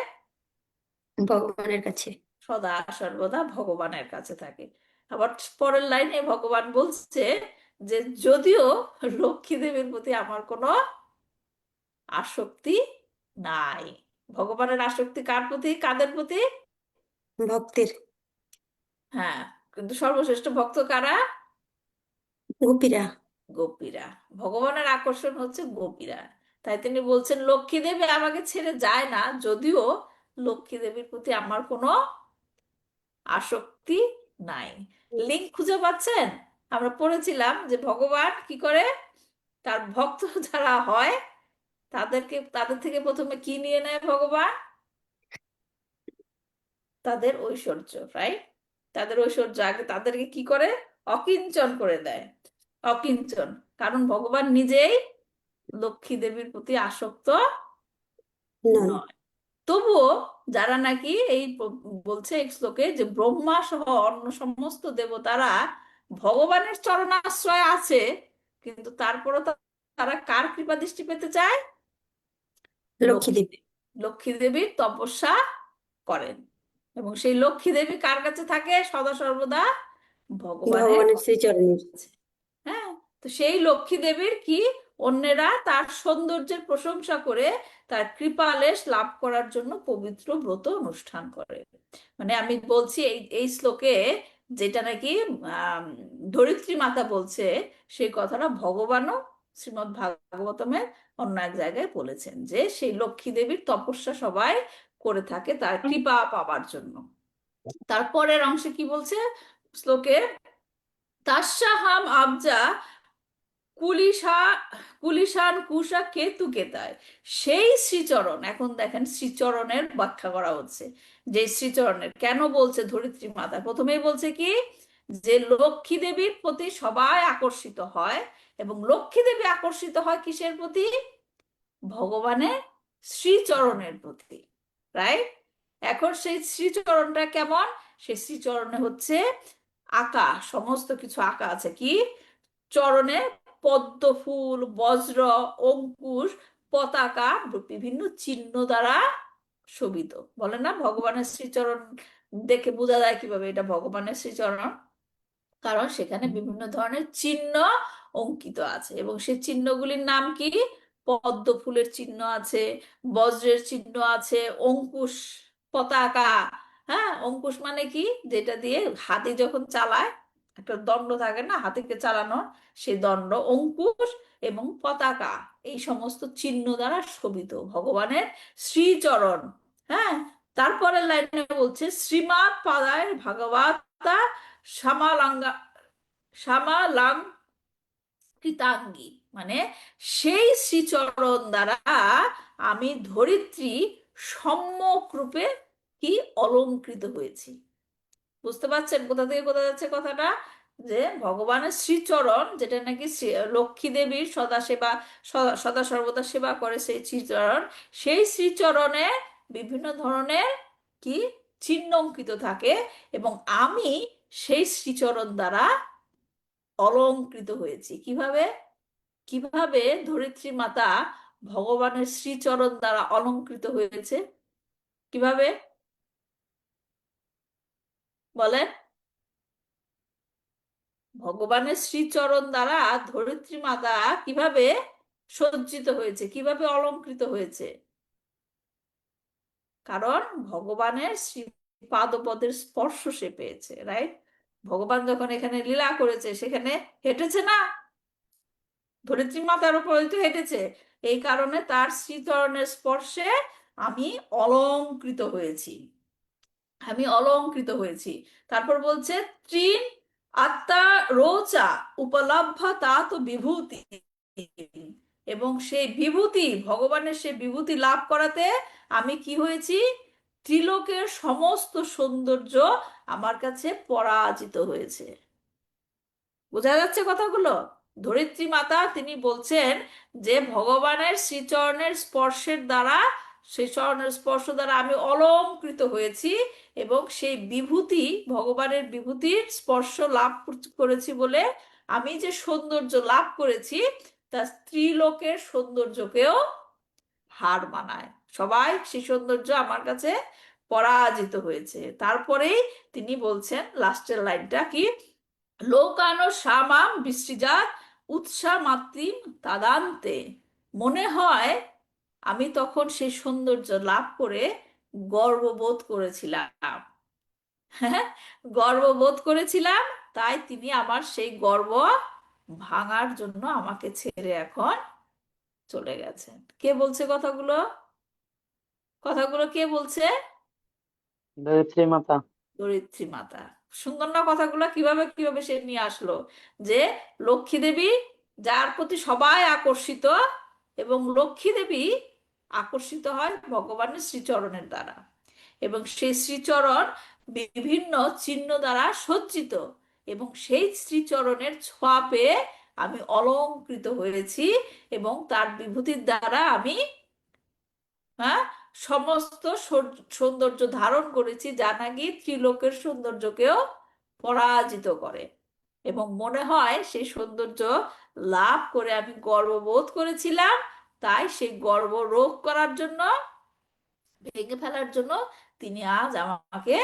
ভগবানের কাছে। সদা সর্বদা ভগবানের কাছে থাকে। আবার পরের লাইনে ভগবান বলছে যে যদিও লক্ষ্মী দেবীর প্রতি আমার কোনো আসক্তি নাই। ভগবানের আসক্তি কার প্রতি, কাদের প্রতি? ভক্তের। হ্যাঁ, কিন্তু সর্বশ্রেষ্ঠ ভক্ত কারা? গোপীরা। গোপীরা। ভগবানের আকর্ষণ হচ্ছে গোপীরা। তাই তিনি বলছেন লক্ষ্মী দেবী আমাকে ছেড়ে যায় না, যদিও লক্ষ্মী দেবীর প্রতি আমার কোনো আসক্তি নাই। লিঙ্ক খুঁজে পাচ্ছেন? আমরা পড়েছিলাম যে ভগবান কি করে তার ভক্ত যারা হয় তাদের থেকে প্রথমে কি নিয়ে নেয় ভগবান? তাদের ঐশ্বর্য, রাইট? তাদের ঐশ্বর্য আগে তাদেরকে কি করে? অকিঞ্চন করে দেয়। অকিঞ্চন, কারণ ভগবান নিজেই লক্ষ্মী দেবীর প্রতি আসক্ত নন। নয়। তবুও যারা নাকি এই বলছে এই শ্লোকে যে ব্রহ্মা সহ অন্য সমস্ত দেবতারা ভগবানের চরণাশ্রয় আছে, কিন্তু তারপরও তারা কার কৃপা দৃষ্টি পেতে চায়? লক্ষ্মী লক্ষ্মী দেবী। দেবী। লক্ষ্মী দেবীর তপস্যা করেন, এবং সেই লক্ষ্মী দেবী কার কাছে থাকে সদা সর্বদা? ভগবানের ভগবানের শ্রীচরণের। কাছে। হ্যাঁ, তো সেই লক্ষ্মী দেবীর কি, অন্যেরা তার সৌন্দর্যের প্রশংসা করে তার কৃপালেশ লাভ করার জন্য পবিত্র ব্রত অনুষ্ঠান করে। মানে আমি বলছি এই এই শ্লোকে যেটা নাকি আম, ধরিত্রী মাতা বলছে, সেই কথাটা ভগবানও শ্রীমদ্ ভাগবতমের অন্য এক জায়গায় বলেছেন, যে সেই লক্ষ্মী দেবীর তপস্যা সবাই করে থাকে তার কৃপা পাবার জন্য। তারপরের অংশে কি বলছে শ্লোকে? তাস্যাহাম আবজা কুলিশা কুলিশান কুশা কেতু কেতায়। সেই শ্রীচরণ, এখন দেখেন শ্রীচরণের ব্যাখ্যা করা হচ্ছে, যে শ্রীচরণের কেন বলছে ধরিত্রী মাতা, প্রথমেই বলছে কি, যে লক্ষ্মী দেবীর প্রতি সবাই আকর্ষিত হয়, এবং লক্ষ্মী দেবী আকর্ষিত হয় কিসের প্রতি? ভগবানের শ্রীচরণের প্রতি, রাইট? এখন সেই শ্রীচরণটা কেমন? সেই শ্রীচরণে হচ্ছে আঁকা, সমস্ত কিছু আঁকা আছে কি চরণে? পদ্ম ফুল, বজ্র, অঙ্কুশ, পতাকা, বিভিন্ন চিহ্ন দ্বারা শোভিত। বলে না ভগবানের শ্রীচরণ দেখে বোঝা যায় কিভাবে এটা ভগবানের শ্রীচরণ? কারণ সেখানে বিভিন্ন ধরনের চিহ্ন অঙ্কিত আছে, এবং সেই চিহ্নগুলির নাম কি? পদ্ম ফুলের চিহ্ন আছে, বজ্রের চিহ্ন আছে, অঙ্কুশ, পতাকা। হ্যাঁ, অঙ্কুশ মানে কি? যেটা দিয়ে হাতি যখন চালায়, একটা দণ্ড থাকে না হাতিকে চালানো, সেই দণ্ড অঙ্কুশ, এবং পতাকা, এই সমস্ত চিহ্ন দ্বারা শোভিত ভগবানের শ্রীচরণ। হ্যাঁ, তারপরের লাইনে বলছে শ্রীমাৎ পাদায় ভাগবতা শ্যামালাঙ্গা শ্যামালাঙ্কৃতাঙ্গী, মানে সেই শ্রীচরণ দ্বারা আমি ধরিত্রী সম্যক রূপে কি অলংকৃত হয়েছি। বুঝতে পারছেন কোথা থেকে কোথা যাচ্ছে কথাটা? যে ভগবানের শ্রীচরণ, যেটা নাকি লক্ষ্মী দেবীর সদা সেবা, সদা সর্বদা সেবা করে সেই শ্রীচরণ, সেই শ্রীচরণে বিভিন্ন ধরনের কি চিহ্ন অঙ্কিত থাকে, এবং আমি সেই শ্রীচরণ দ্বারা অলংকৃত হয়েছি। কিভাবে? কিভাবে ধরিত্রী মাতা ভগবানের শ্রীচরণ দ্বারা অলংকৃত হয়েছে? কিভাবে বলেন? ভগবানের শ্রীচরণ দ্বারা ধরিত্রী মাতা কিভাবে সজ্জিত হয়েছে, কিভাবে অলংকৃত হয়েছে? কারণ ভগবানের শ্রী পাদপদের স্পর্শ সে পেয়েছে, রাইট? ভগবান যখন এখানে লীলা করেছে, সেখানে হেঁটেছে না, ধরিত্রী মাতার উপরে তো হেঁটেছে, এই কারণে তার শ্রীচরণের স্পর্শে আমি অলংকৃত হয়েছি, আমি অলংকৃত হয়েছি। তারপর বলছে তৃণ আত্মা রোচা উপলব্ধ তাত বিভূতি, এবং সেই বিভূতি, ভগবানের সেই বিভূতি লাভ করাতে আমি কি হয়েছি? ত্রিলোকের সমস্ত সৌন্দর্য আমার কাছে পরাজিত হয়েছে। বোঝা যাচ্ছে কথাগুলো? ধরিত্রী মাতা তিনি বলছেন যে ভগবানের শ্রীচরণের স্পর্শের দ্বারা, সেই চরণের স্পর্শ দ্বারা আমি অলংকৃত হয়েছি, এবং সেই বিভূতি, ভগবানের বিভূতির স্পর্শ লাভ করেছি বলে আমি যে সৌন্দর্য লাভ করেছি, তা স্ত্রীলোকের সৌন্দর্যকেও হার মানায়। সবাই সেই সৌন্দর্য আমার কাছে পরাজিত হয়েছে। তারপরেই তিনি বলছেন লাস্টের লাইনটা কি, লোকানো শ্যামাম বৃষ্টিজাত উৎসা মাতৃম তাদান্তে। মনে হয় আমি তখন সেই সৌন্দর্য লাভ করে গর্ববোধ করেছিলাম। হ্যাঁ, গর্ববোধ করেছিলাম, তাই তিনি আমার সেই গর্ব ভাঙার জন্য আমাকে ছেড়ে এখন চলে গেছেন। কে বলছে কথাগুলো? কথাগুলো কে বলছে? ধরিত্রী মাতা। ধরিত্রী মাতা। সুন্দর না কথাগুলো? কিভাবে কিভাবে সে নিয়ে আসলো, যে লক্ষ্মী দেবী যার প্রতি সবাই আকর্ষিত, এবং লক্ষ্মী দেবী আকর্ষিত হয় ভগবানের শ্রীচরণের দ্বারা, এবং সেই শ্রীচরণ বিভিন্ন চিহ্ন দ্বারা সজ্জিত, এবং সেই শ্রীচরণের ছোঁয়া পেয়ে আমি অলংকৃত হয়েছি, এবং তার বিভূতির দ্বারা আমি, হ্যাঁ, সমস্ত সৌন্দর্য ধারণ করেছি, যা নাকি ত্রিলোকের সৌন্দর্যকেও পরাজিত করে। এবং মনে হয় সেই সৌন্দর্য লাভ করে আমি গর্ববোধ করেছিলাম, তাই সেই গর্ব রোধ করার জন্য, ভেঙে ফেলার জন্য তিনি আজ আমাকে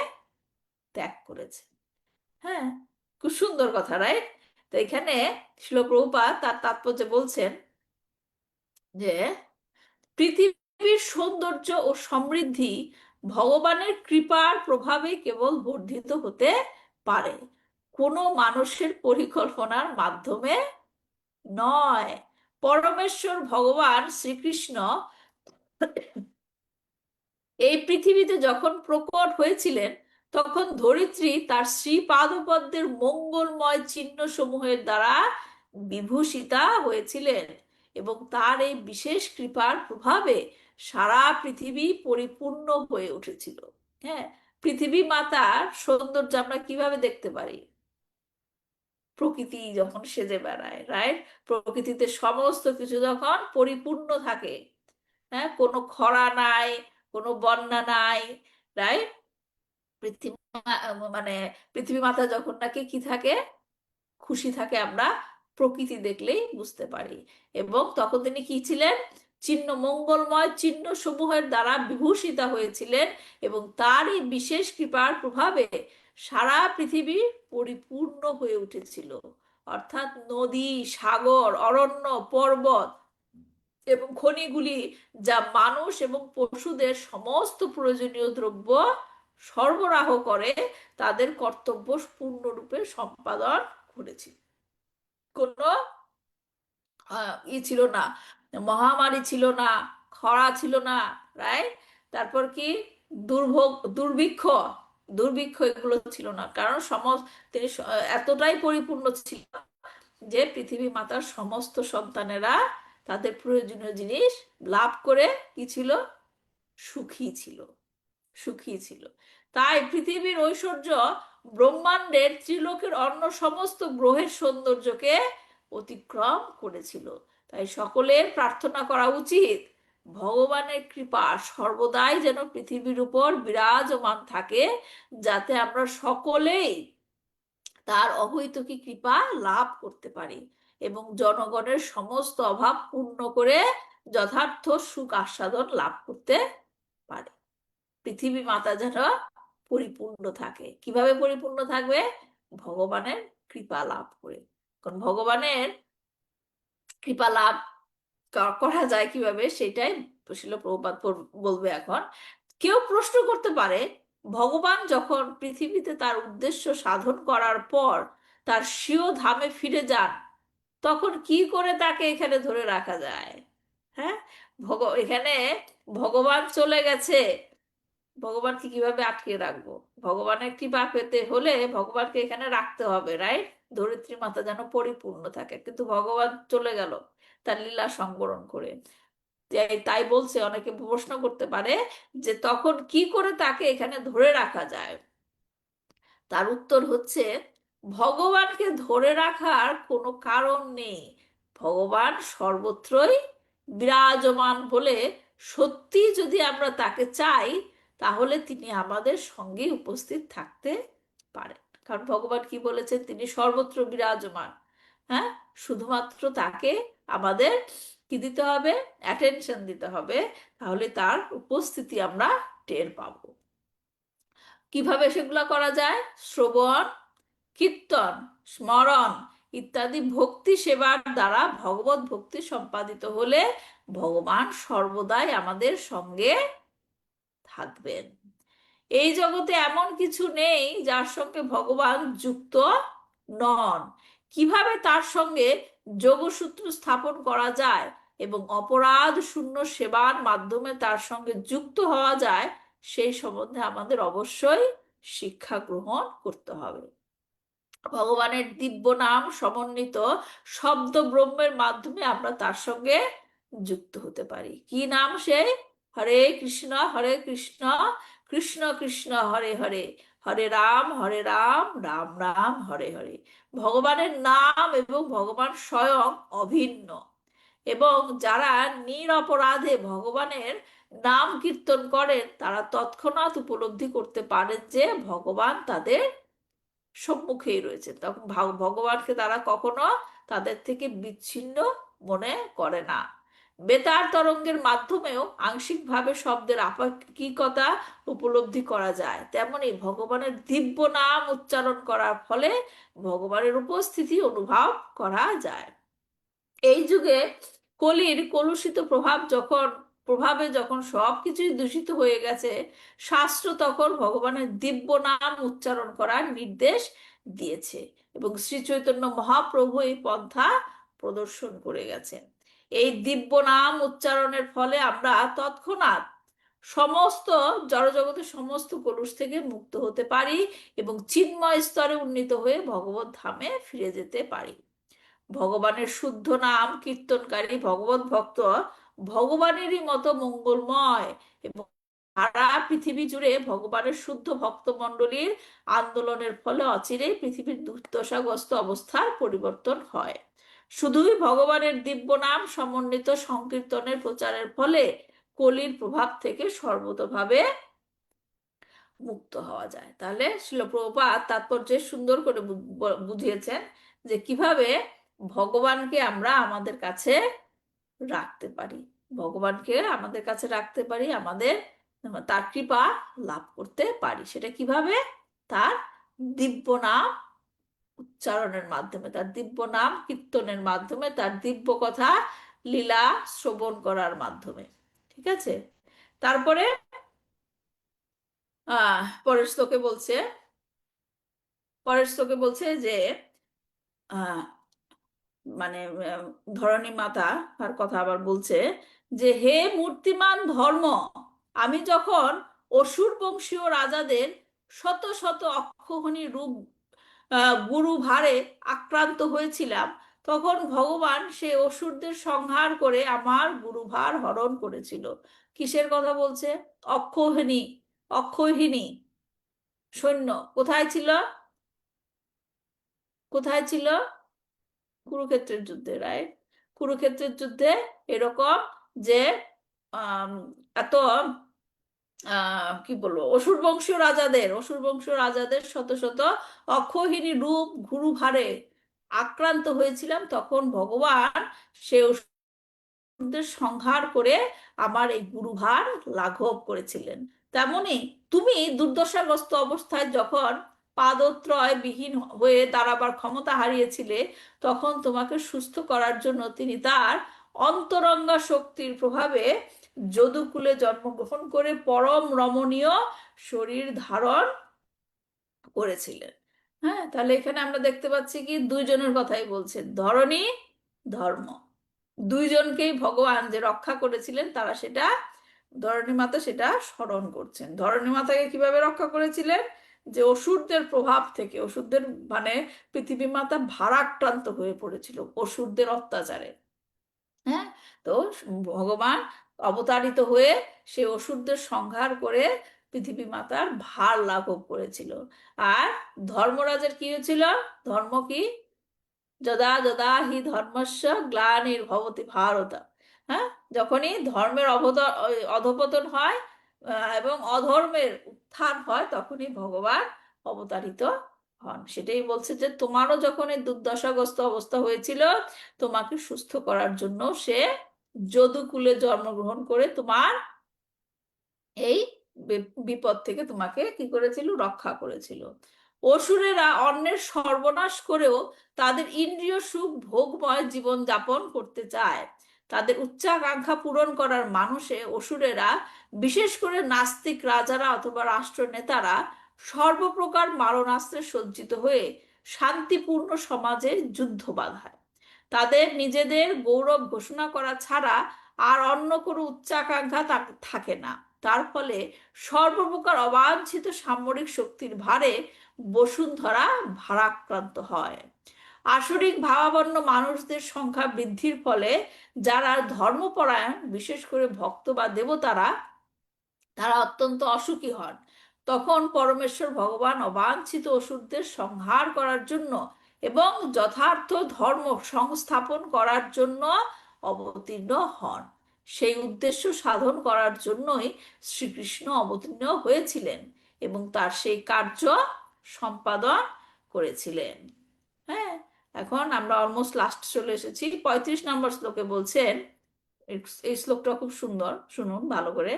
ত্যাগ করেছেন। হ্যাঁ, খুব সুন্দর কথা, রাইট? তো এখানে শিল প্রভুপাদ তার তাৎপর্য বলছেন যে পৃথিবীর সৌন্দর্য ও সমৃদ্ধি ভগবানের কৃপার প্রভাবে কেবল বর্ধিত হতে পারে, কোনো মানুষের পরিকল্পনার মাধ্যমে নয়। পরমেশ্বর ভগবান শ্রীকৃষ্ণ এই পৃথিবীতে যখন প্রকট হয়েছিলেন, তখন ধরিত্রী তার শ্রীপাদপদ্মের মঙ্গলময় চিহ্ন সমূহের দ্বারা বিভূষিতা হয়েছিলেন, এবং তার এই বিশেষ কৃপার প্রভাবে সারা পৃথিবী পরিপূর্ণ হয়ে উঠেছিল। হ্যাঁ, পৃথিবী মাতার সৌন্দর্য আমরা কিভাবে দেখতে পারি? প্রকৃতি যখন সেজে বেড়ায়, রাইট? প্রকৃতিতে সমস্ত কিছু যখন পরিপূর্ণ থাকে, হ্যাঁ, কোনো খরা নাই, কোনো বন্যা নাই, রাইট? পৃথিবী মানে পৃথিবী মাতা যখন নাকি কি থাকে, খুশি থাকে, আমরা প্রকৃতি দেখলেই বুঝতে পারি। এবং তখন তিনি কি ছিলেন? চিহ্ন, মঙ্গলময় চিহ্ন সমূহের দ্বারা বিভূষিতা হয়েছিলেন, এবং তারই বিশেষ কৃপার প্রভাবে সারা পৃথিবী পরিপূর্ণ হয়ে উঠেছিল। অর্থাৎ নদী, সাগর, অরণ্য, পর্বত এবং খনিগুলি, যা মানুষ এবং পশুদের সমস্ত প্রয়োজনীয় দ্রব্য সরবরাহ করে, তাদের কর্তব্য পূর্ণরূপে সম্পাদন করেছিল। কোনো ছিল না, মহামারী ছিল না, খরা ছিল না, রাইট? তারপর কি দুর্ভোগ, দুর্ভিক্ষ, দুর্ভিক্ষ এগুলো ছিল না, কারণ তিনি এতটাই পরিপূর্ণ ছিল যে পৃথিবী মাতার সমস্ত সন্তানেরা তাদের প্রয়োজনীয় জিনিস লাভ করে কি ছিল? সুখী ছিল, সুখী ছিল। তাই পৃথিবীর ঐশ্বর্য ব্রহ্মাণ্ডের ত্রিলোকের অন্য সমস্ত গ্রহের সৌন্দর্যকে অতিক্রম করেছিল। তাই সকলের প্রার্থনা করা উচিত, ভগবানের কৃপা সর্বদাই যেন পৃথিবীর উপর বিরাজমান থাকে, যাতে আমরা সকলেই তার অহৈতুকী কৃপা লাভ করতে পারি এবং জনগণের সমস্ত অভাব পূর্ণ করে যথার্থ সুখ আস্বাদন লাভ করতে পারে। পৃথিবী মাতা যেন পরিপূর্ণ থাকে। কিভাবে পরিপূর্ণ থাকবে? ভগবানের কৃপা লাভ করে। কারণ ভগবানের কৃপা লাভ করা যায় কিভাবে, সেটাই শিল প্রভুপাদ বলবে এখন। কেউ প্রশ্ন করতে পারে, ভগবান যখন পৃথিবীতে তার উদ্দেশ্য সাধন করার পর তার স্বীয় ধামে ফিরে যান, তখন কি করে তাকে এখানে ধরে রাখা যায়? হ্যাঁ, এখানে ভগবান চলে গেছে, ভগবানকে কিভাবে আটকে রাখবো? ভগবানের কৃপা পেতে হলে ভগবানকে এখানে রাখতে হবে, রাইট? ধরিত্রী মাতা যেন পরিপূর্ণ থাকে, কিন্তু ভগবান চলে গেল তার লীলা সংবরণ করে। তাই বলছে, অনেকে প্রশ্ন করতে পারে যে তখন কি করে তাকে এখানে ধরে রাখা যায়? তার উত্তর হচ্ছে, ভগবানকে ধরে রাখার কোনো কারণ নেই। ভগবান সর্বত্রই বিরাজমান বলে সত্যি যদি আমরা তাকে চাই, তাহলে তিনি আমাদের সঙ্গে উপস্থিত থাকতে পারেন। কারণ ভগবান কি বলেছেন? তিনি সর্বত্র বিরাজমান। হ্যাঁ, শুধুমাত্র তাকে আমাদের কি দিতে হবে? অ্যাটেনশন দিতে হবে, তাহলে তার উপস্থিতি আমরা টের পাবো। কিভাবে সেগুলা করা যায়? শ্রবণ, কীর্তন, স্মরণ ইত্যাদি ভক্তি সেবার দ্বারা ভগবত ভক্তি সম্পাদিত হলে ভগবান সর্বদাই আমাদের সঙ্গে থাকবেন। এই জগতে এমন কিছু নেই যার সঙ্গে ভগবান যুক্ত নন। কিভাবে তার সঙ্গে যোগসূত্র স্থাপন করা যায় এবং অপরাধ শূন্য সেবার মাধ্যমে তার সঙ্গে যুক্ত হওয়া যায়, সেই সম্বন্ধে আমাদের অবশ্যই শিক্ষা গ্রহণ করতে হবে। ভগবানের দিব্য নাম সমন্বিত শব্দ ব্রহ্মের মাধ্যমে আমরা তার সঙ্গে যুক্ত হতে পারি। কি নাম সে? হরে কৃষ্ণ হরে কৃষ্ণ কৃষ্ণ কৃষ্ণ হরে হরে, হরে রাম রাম রাম হরে হরে। ভগবানের নাম এবং ভগবান স্বয়ং অভিন্ন, এবং যারা নিরপরাধে ভগবানের নাম কীর্তন করেন, তারা তৎক্ষণাৎ উপলব্ধি করতে পারেন যে ভগবান তাদের সম্মুখেই রয়েছে, তখন ভগবানকে তারা কখনো তাদের থেকে বিচ্ছিন্ন মনে করে না। বেতার তরঙ্গের মাধ্যমেও আংশিকভাবে শব্দের আপেক্ষিকতা উপলব্ধি করা যায়, তেমনি ভগবানের দিব্য নাম উচ্চারণ করার ফলে ভগবানের উপস্থিতি অনুভব করা যায়। এই যুগে কলির কলুষিত প্রভাবে যখন সবকিছুই দূষিত হয়ে গেছে, শাস্ত্র তখন ভগবানের দিব্য নাম উচ্চারণ করার নির্দেশ দিয়েছে এবং শ্রী চৈতন্য মহাপ্রভু এই পন্থা প্রদর্শন করে গেছেন। এই দিব্য নাম উচ্চারণের ফলে আমরা তৎক্ষণাৎ সমস্ত জড়জগতের সমস্ত কলুষ থেকে মুক্ত হতে পারি এবং চিন্ময় স্তরে উন্নীত হয়ে ভগবত ধামে ফিরে যেতে পারি। ভগবানের শুদ্ধ নাম কীর্তনকারী ভগবত ভক্ত ভগবানেরই মতো মঙ্গলময় এবং সারা পৃথিবী জুড়ে ভগবানের শুদ্ধ ভক্ত মণ্ডলীর আন্দোলনের ফলে অচিরেই পৃথিবীর দুর্দশাগ্রস্ত অবস্থার পরিবর্তন হয়। শুধুই ভগবানের দিব্য নাম সমন্বিত সংকীর্তনের প্রচারের ফলে কলির প্রভাব থেকে সর্বতোভাবে মুক্ত হওয়া যায়। তাহলে শিল প্রভুপাদ তাৎপর্য সুন্দর করে বুঝিয়েছেন যে কিভাবে ভগবানকে আমরা আমাদের কাছে রাখতে পারি, ভগবানকে আমাদের কাছে রাখতে পারি, আমাদের তার কৃপা লাভ করতে পারি। সেটা কিভাবে? তার দিব্য নাম উচ্চারণের মাধ্যমে, তার দিব্য নাম কীর্তনের মাধ্যমে, তার দিব্য কথা লীলা শ্রবণ করার মাধ্যমে। ঠিক আছে, তারপরে পরের শ্লোকে বলছে, যে আহ মানে ধরণী মাতা তার কথা আবার বলছে যে হে মূর্তিমান ধর্ম, আমি যখন অসুর বংশীয় রাজাদের শত শত অক্ষৌহিণী রূপ গুরু ভারে আক্রান্ত হয়েছিলাম, তখন ভগবান সে অসুরদের সংহার করে আমার গুরুভার হরণ করেছিল। কিসের কথা বলছে? অক্ষৌহিণী, অক্ষৌহিণী সৈন্য কোথায় ছিল? কোথায় ছিল? কুরুক্ষেত্রের যুদ্ধে, রাইট? কুরুক্ষেত্রের যুদ্ধে এরকম যে আম, এত কি বলবো, অসুর বংশীয় রাজাদের শত শত অক্ষৌহিণী রূপ গুরু ভারে আক্রান্ত হয়েছিলাম, তখন ভগবান সে অসুরদের সংহার করে আমার এই গুরুভার লাঘব করেছিলেন। তেমনি তুমি দুর্দশাগ্রস্ত অবস্থায় যখন পাদত্রয় বিহীন হয়ে দাঁড়াবার ক্ষমতা হারিয়েছিলে, তখন তোমাকে সুস্থ করার জন্য তিনি তার অন্তরঙ্গা শক্তির প্রভাবে যদুকুলে জন্মগ্রহণ করে পরম রমণীয় শরীর ধারণ করেছিলেন। হ্যাঁ, তাহলে এখানে আমরা দেখতে পাচ্ছি কি দুইজনের কথাই বলছেন, ধরণী, ধর্ম, দুইজনকেই ভগবান যে রক্ষা করেছিলেন তারা সেটা ধরণী মাতা সেটা স্মরণ করছেন। ধরণী মাতাকে কিভাবে রক্ষা করেছিলেন? যে অসুরদের প্রভাব থেকে, অসুরদের মানে পৃথিবী মাতা ভারাক্রান্ত হয়ে পড়েছিল অসুরদের অত্যাচারে। হ্যাঁ, তো ভগবান অবতারিত হয়ে সে অসুরদের সংহার করে পৃথিবী মাতার ভার লাঘব করেছিল। আর ধর্মরাজের কি হয়েছিল? ধর্ম কি? যদা যদা হি ধর্মস্য গ্লানির্ভবতি ভারত। হ্যাঁ, যখনই ধর্মের অধপতন হয় এবং অধর্মের উত্থান হয়, তখনই ভগবান অবতারিত হন। সেটাই বলছে যে তোমারও যখন এই দুর্দশাগ্রস্ত অবস্থা হয়েছিল, তোমাকে সুস্থ করার জন্য সে যদুকুলে জন্মগ্রহণ করে তোমার এই বিপদ থেকে তোমাকে কি করেছিল? রক্ষা করেছিল। অসুরেরা অন্যের সর্বনাশ করেও তাদের ইন্দ্রিয় সুখ ভোগময় জীবন যাপন করতে চায়। তাদের উচ্চাকাঙ্ক্ষা পূরণ করার মানুষে অসুরেরা, বিশেষ করে নাস্তিক রাজারা অথবা রাষ্ট্র নেতারা, সর্বপ্রকার মারণাস্ত্রে সজ্জিত হয়ে শান্তিপূর্ণ সমাজে যুদ্ধ বাধায়। তাদের নিজেদের গৌরব ঘোষণা করা ছাড়া আর অন্য কোনো উচ্চাকাঙ্ক্ষা থাকে না। তার ফলে সর্বপ্রকার অবাঞ্ছিত সামরিক শক্তির ভারে বসুন্ধরা ভারাক্রান্ত হয়। আসরিক ভাবাপন্ন মানুষদের সংখ্যা বৃদ্ধির ফলে যারা ধর্মপরায়ণ, বিশেষ করে ভক্ত বা দেবতারা, তারা অত্যন্ত অসুখী হন। তখন পরমেশ্বর ভগবান অবাঞ্ছিত অসুরদের সংহার করার জন্য এবং যথার্থ ধর্ম সংস্থাপন করার জন্য অবতীর্ণ হন। সেই উদ্দেশ্য সাধন করার জন্যই শ্রীকৃষ্ণ অবতীর্ণ হয়েছিলেন এবং তার সেই কার্য সম্পাদন করেছিলেন। হ্যাঁ, এখন আমরা অলমোস্ট লাস্ট চলে এসেছি। 35 নম্বর শ্লোকে বলছেন, এই শ্লোকটা খুব সুন্দর, শুনুন ভালো করে।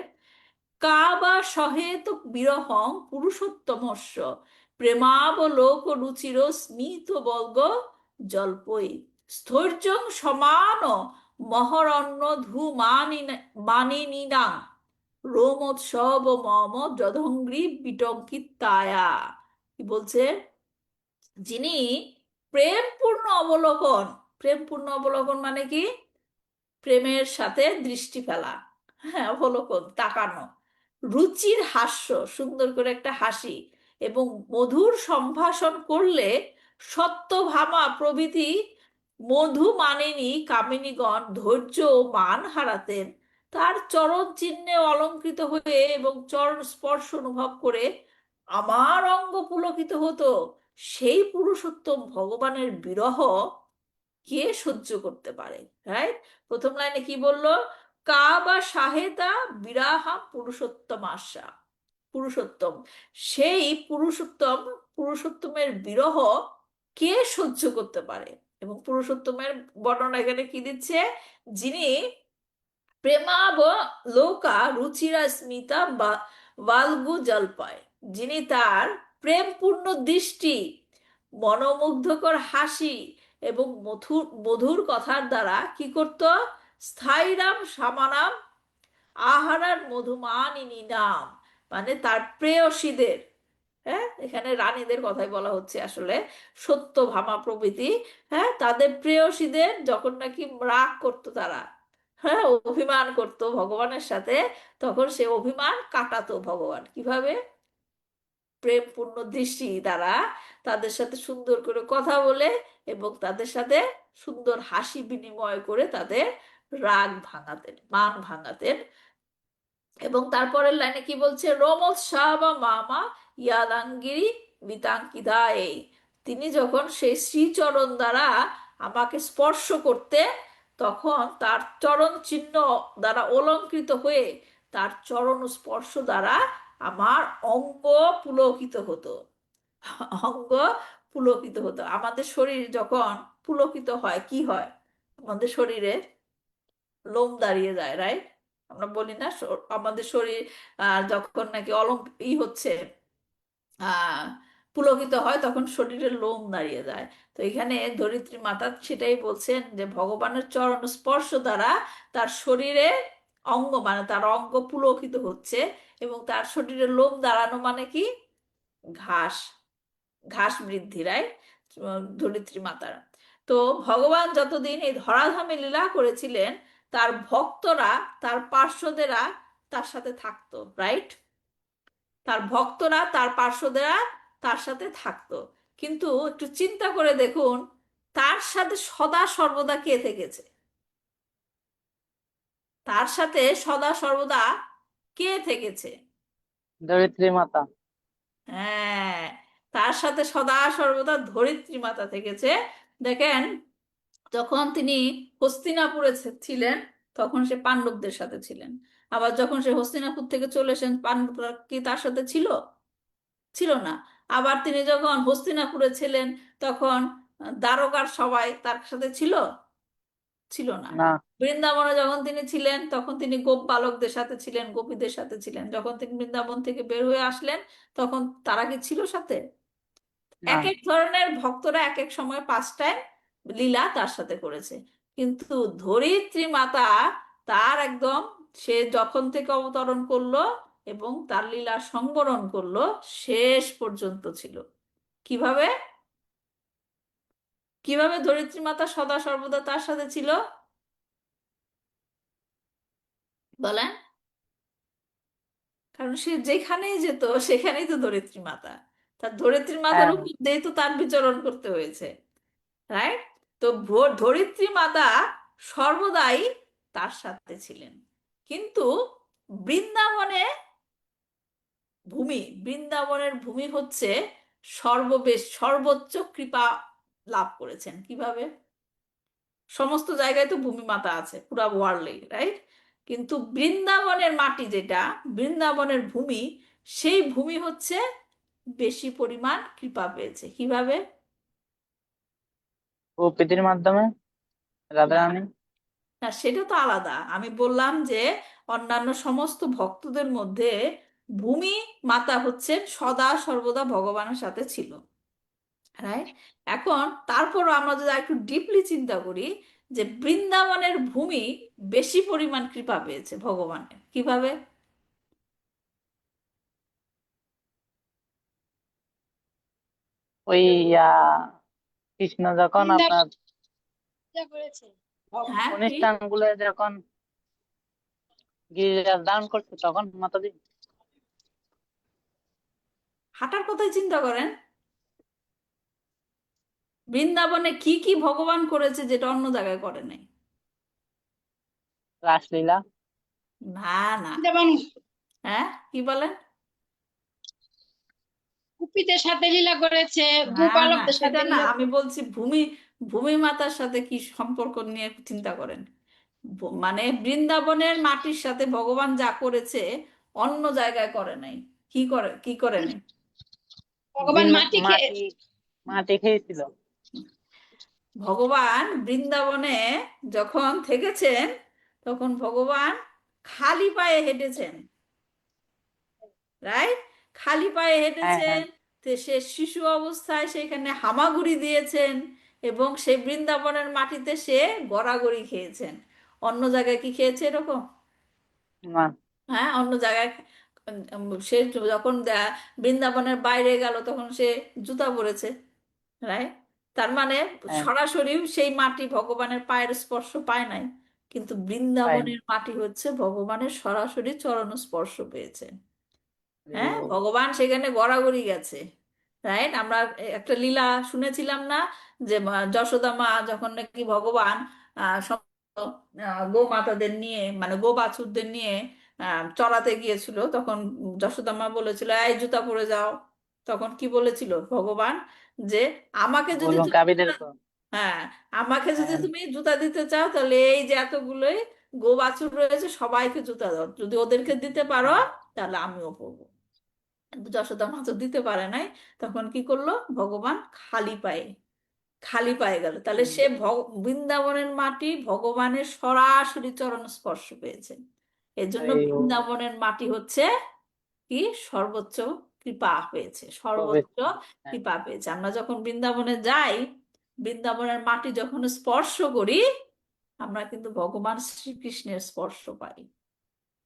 কাবা সহেত বিরহং পুরুষোত্তমস্য প্রেমাবলোক রুচির স্মিত বর্গ জল্পই স্থৈর্যং সমান মহরণ্য মানিনীনাং রোমোৎসব মম যদঙ্গ্রি বিটঙ্কিতায়া। কি বলছে? যিনি প্রেমপূর্ণ অবলোকন, প্রেমপূর্ণ অবলোকন মানে কি? প্রেমের সাথে দৃষ্টি ফেলা, হ্যাঁ, অবলোকন, তাকানো, রুচির হাস্য, সুন্দর করে একটা হাসি, এবং মধুর সম্ভাষণ করলে সত্যভামা প্রভৃতি মধু মানিনী কামিনীগণ ধৈর্য ও মান হারাতেন, তার চরণ চিহ্নে অলঙ্কৃত হয়ে এবং চরণ স্পর্শ অনুভব করে আমার অঙ্গ পুলকিত হতো। সেই পুরুষোত্তম ভগবানের বিরহ কে সহ্য করতে পারে? রাইট? প্রথম লাইনে কি বললো? কা বা সাহেতা বিরাহা পুরুষোত্তম আশা, পুরুষোত্তম, সেই পুরুষোত্তম, পুরুষোত্তমের বিরহ কে সহ্য করতে পারে? এবং পুরুষোত্তমের বর্ণনা এখানে কি দিচ্ছে? যিনি প্রেমাব লোকা রুচিরা স্মিতা বা বালগু জল্পায়, যিনি তার প্রেমপূর্ণ দৃষ্টি, মনোমুগ্ধকর হাসি এবং মধুর মধুর কথার দ্বারা কি করত? স্থায়ীরাম সামানাম আহারার মধুমানিনী নাম, মানে তার প্রেয়সীদের, হ্যাঁ, এখানে রানীদের কথাই বলা হচ্ছে আসলে, সত্যভামা প্রভৃতি, হ্যাঁ, তাদের প্রেয়সীদের যখন নাকি রাগ করতো তারা, হ্যাঁ, অভিমান করতো ভগবানের সাথে, তখন সে অভিমান কাটাতো ভগবান কিভাবে? প্রেমপূর্ণ দৃষ্টি দ্বারা তাদের সাথে সুন্দর করে কথা বলে এবং তাদের সাথে সুন্দর হাসি বিনিময় করে তাদের রাগ ভাঙাতেন, মান ভাঙাতেন। এবং তারপরের লাইনে কি বলছে? রোমোৎসাহ বা মামা ইয়াদাঙ্গিরি বিতাঙ্কিদায়, তিনি যখন সেই শ্রীচরণ দ্বারা আমাকে স্পর্শ করতেন, তখন তার চরণ চিহ্ন দ্বারা অলঙ্কৃত হয়ে তার চরণ স্পর্শ দ্বারা আমার অঙ্গ পুলকিত হতো, অঙ্গ পুলকিত হতো। আমাদের শরীর যখন পুলকিত হয় কি হয়? আমাদের শরীরে লোম দাঁড়িয়ে যায়, রাইট? আমরা বলি না আমাদের শরীর যখন নাকি হচ্ছে, আহ পুলকিত হয়, তখন শরীরের লোম দাঁড়িয়ে যায়। তো এখানে ধরিত্রী মাতা সেটাই বলছেন যে ভগবানের চরণ স্পর্শ দ্বারা তার শরীরে অঙ্গ, মানে তার অঙ্গ পুলকিত হচ্ছে, এবং তার শরীরের লোম দাঁড়ানো মানে কি? ঘাস, ঘাস বৃদ্ধি, রাইট? ধরিত্রী মাতার। তো ভগবান যতদিন এই ধরাধামে লীলা করেছিলেন, তার ভক্তরা, তার পার্শ্বদেরা তার সাথে থাকতো, রাইট? তার ভক্তরা, তার পার্শ্বদেরা তার সাথে থাকতো। কিন্তু একটু চিন্তা করে দেখুন, তার সাথে সদা সর্বদা কে থেকেছে? তার সাথে সদা সর্বদা কে থেকেছে? ধরিত্রী মাতা। হ্যাঁ, তার সাথে সদা সর্বদা ধরিত্রী মাতা থেকেছে। দেখেন, যখন তিনি হস্তিনাপুরে ছিলেন, তখন সে পাণ্ডবদের সাথে ছিলেন। আবার যখন সে হস্তিনাপুর থেকে চলে এসেছেন, পাণ্ডবরা কি তার সাথে ছিল? ছিল না। আবার তিনি যখন হস্তিনাপুরে ছিলেন, তখন দ্বারকার সবাই তার সাথে ছিল? ছিল না। না। বৃন্দাবনে যখন তিনি ছিলেন, তখন তিনি গোপ বালকদের সাথে ছিলেন, গোপীদের সাথে ছিলেন। যখন তিনি বৃন্দাবন থেকে বের হয়ে আসলেন, তখন তারা কি ছিল সাথে? না। এক এক ধরনের ভক্তরা এক এক সময় 5 টাইম লীলা তার সাথে করেছে। কিন্তু ধরিত্রী মাতা, তার একদম, সে যখন থেকে অবতরণ করলো এবং তার লীলা সংবরণ করলো, শেষ পর্যন্ত ছিল। কিভাবে? কিভাবে ধরিত্রী মাতা সদা সর্বদা তার সাথে ছিল বলেন? কারণ সে যেখানেই যেত সেখানেই তো ধরিত্রী মাতা, তার ধরিত্রী মাতার হ্যাঁ। উপর দিয়ে তো তার বিচরণ করতে হয়েছে, রাইট? তো ধরিত্রী মাতা সর্বদাই তার সাথে ছিলেন। কিন্তু বৃন্দাবনে বৃন্দাবনের ভূমি হচ্ছে সর্বোচ্চ কৃপা লাভ করেছেন। কিভাবে? সমস্ত জায়গায় তো ভূমি মাতা আছে পুরা ওয়ার্ল্ডে, রাইট? কিন্তু বৃন্দাবনের মাটি যেটা, বৃন্দাবনের ভূমি, সেই ভূমি হচ্ছে বেশি পরিমাণ কৃপা পেয়েছে? কিভাবে? প্রকৃতির মাধ্যমে রাধারানী। না, সেটা তো আলাদা। আমি বললাম যে অন্যান্য সমস্ত ভক্তদের মধ্যে ভূমি মাতা হচ্ছেন সদা সর্বদা ভগবানের সাথে ছিল, রাইট? এখন তারপরও আমরা যদি একটু ডিপলি চিন্তা করি, যে বৃন্দাবনের ভূমি বেশি পরিমাণ কৃপা পেয়েছে ভগবানের, কিভাবে? ওই কৃষ্ণ যখন আপনার হ্যাঁ, কি? অনুষ্ঠানগুলো যখন গিরিরাজ দান করছে তখন মাতাজি। হাঁটার কথাই চিন্তা করেন। বৃন্দাবনে কি কি ভগবান করেছে যেটা অন্য জায়গায় করে নাই? রাসলীলা। না, না। হ্যাঁ, কি বলেন? গোপীদের সাথে লীলা করেছে, না, না, গোপালকদের সেটা সাথে না। লীলা আমি বলছি ভূমি ভূমি মাতার সাথে কি সম্পর্ক নিয়ে চিন্তা করেন। মানে বৃন্দাবনের মাটির সাথে ভগবান যা করেছে অন্য জায়গায় করে নাই। কি করে নাই? ভগবান মাটি খেয়ে মাটি মাটি খেয়েছিল। ভগবান বৃন্দাবনে যখন থেকেছেন তখন ভগবান খালি পায়ে হেঁটেছেন, রাইট? খালি পায়ে হ্যাঁ, হেঁটেছেন। হ্যাঁ। তো সে শিশু অবস্থায় সেখানে হামাগুড়ি দিয়েছেন, এবং সেই বৃন্দাবনের মাটিতে সে গড়াগড়ি খেয়েছেন। অন্য জায়গায় কি খেয়েছে এরকম? না। হ্যাঁ, অন্য জায়গায় সে যখন বৃন্দাবনের বাইরে গেল তখন সে জুতা পরেছে, রাইট? তার মানে হ্যাঁ, সরাসরি সেই মাটি ভগবানের পায়ের স্পর্শ পায় নাই, কিন্তু পাইনি। বৃন্দাবনের মাটি হচ্ছে ভগবানের সরাসরি চরণ স্পর্শ পেয়েছে। হ্যাঁ, ও, ভগবান সেখানে গড়াগড়ি গেছে, রাইট? আমরা একটা লীলা শুনেছিলাম না, যে যশোদা মা যখন নাকি ভগবান গো মাতাদের নিয়ে, মানে গো বাছুরদের নিয়ে চড়াতে গিয়েছিল, তখন যশোদা মা বলেছিল এই জুতা পরে যাও। তখন কি বলেছিল ভগবান? যে আমাকে যদি বলুন তুমি কাবিদের তো। হ্যাঁ, আমাকে যদি হ্যাঁ, তুমি জুতা দিতে চাও তাহলে এই যে এতগুলোই গো বাছুর রয়েছে সবাইকে জুতা দাও, যদি ওদেরকে দিতে পারো হ্যাঁ। তাহলে আমিও পরবো। কিন্তু যশোদা মা তো দিতে পারে নাই। তখন কি করলো ভগবান? খালি পায়ে গেল। তাহলে হুম, সে বৃন্দাবনের মাটি ভগবানের সরাসরি চরণ স্পর্শ পেয়েছে। এজন্য এই ও বৃন্দাবনের মাটি হচ্ছে কি সর্বোচ্চ কৃপা পেয়েছে, সর্বোচ্চ পবিত্র। হ্যাঁ, কৃপা পেয়েছে। আমরা যখন বৃন্দাবনে যাই, বৃন্দাবনের মাটি যখন স্পর্শ করি, আমরা কিন্তু ভগবান শ্রীকৃষ্ণের স্পর্শ পাই।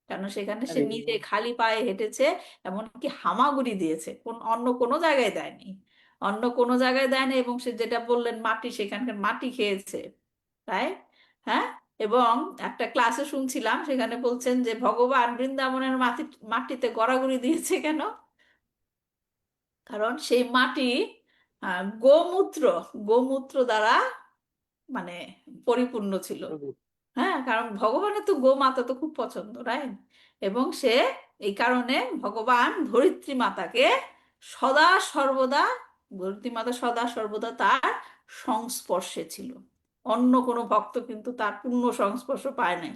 কেন? সেখানে সে এই ও, নিজে খালি পায়ে হেঁটেছে, এমনকি হামাগুড়ি দিয়েছে, অন্য কোনো জায়গায় দেয়নি। অন্য কোনো জায়গায় দেয়নি, এবং সে যেটা বললেন মাটি, সেখানকার মাটি খেয়েছে, তাই। হ্যাঁ। এবং একটা ক্লাসে শুনছিলাম, সেখানে বলছেন যে ভগবান বৃন্দাবনের মাটিতে গড়াগড়ি দিয়েছে কেন? কারণ সেই মাটি গোমূত্র গোমূত্র দ্বারা মানে পরিপূর্ণ ছিল। পবিত্র। হ্যাঁ, কারণ ভগবানের তো গোমাতা তো খুব পছন্দ, রাইট? এবং সে এই কারণে ভগবান ধরিত্রী মাতাকে সদা সর্বদা ধরিত্রী মাতা সদা সর্বদা তার সংস্পর্শে ছিল। অন্য কোনো ভক্ত কিন্তু তার পূর্ণ সংস্পর্শ পায় নাই,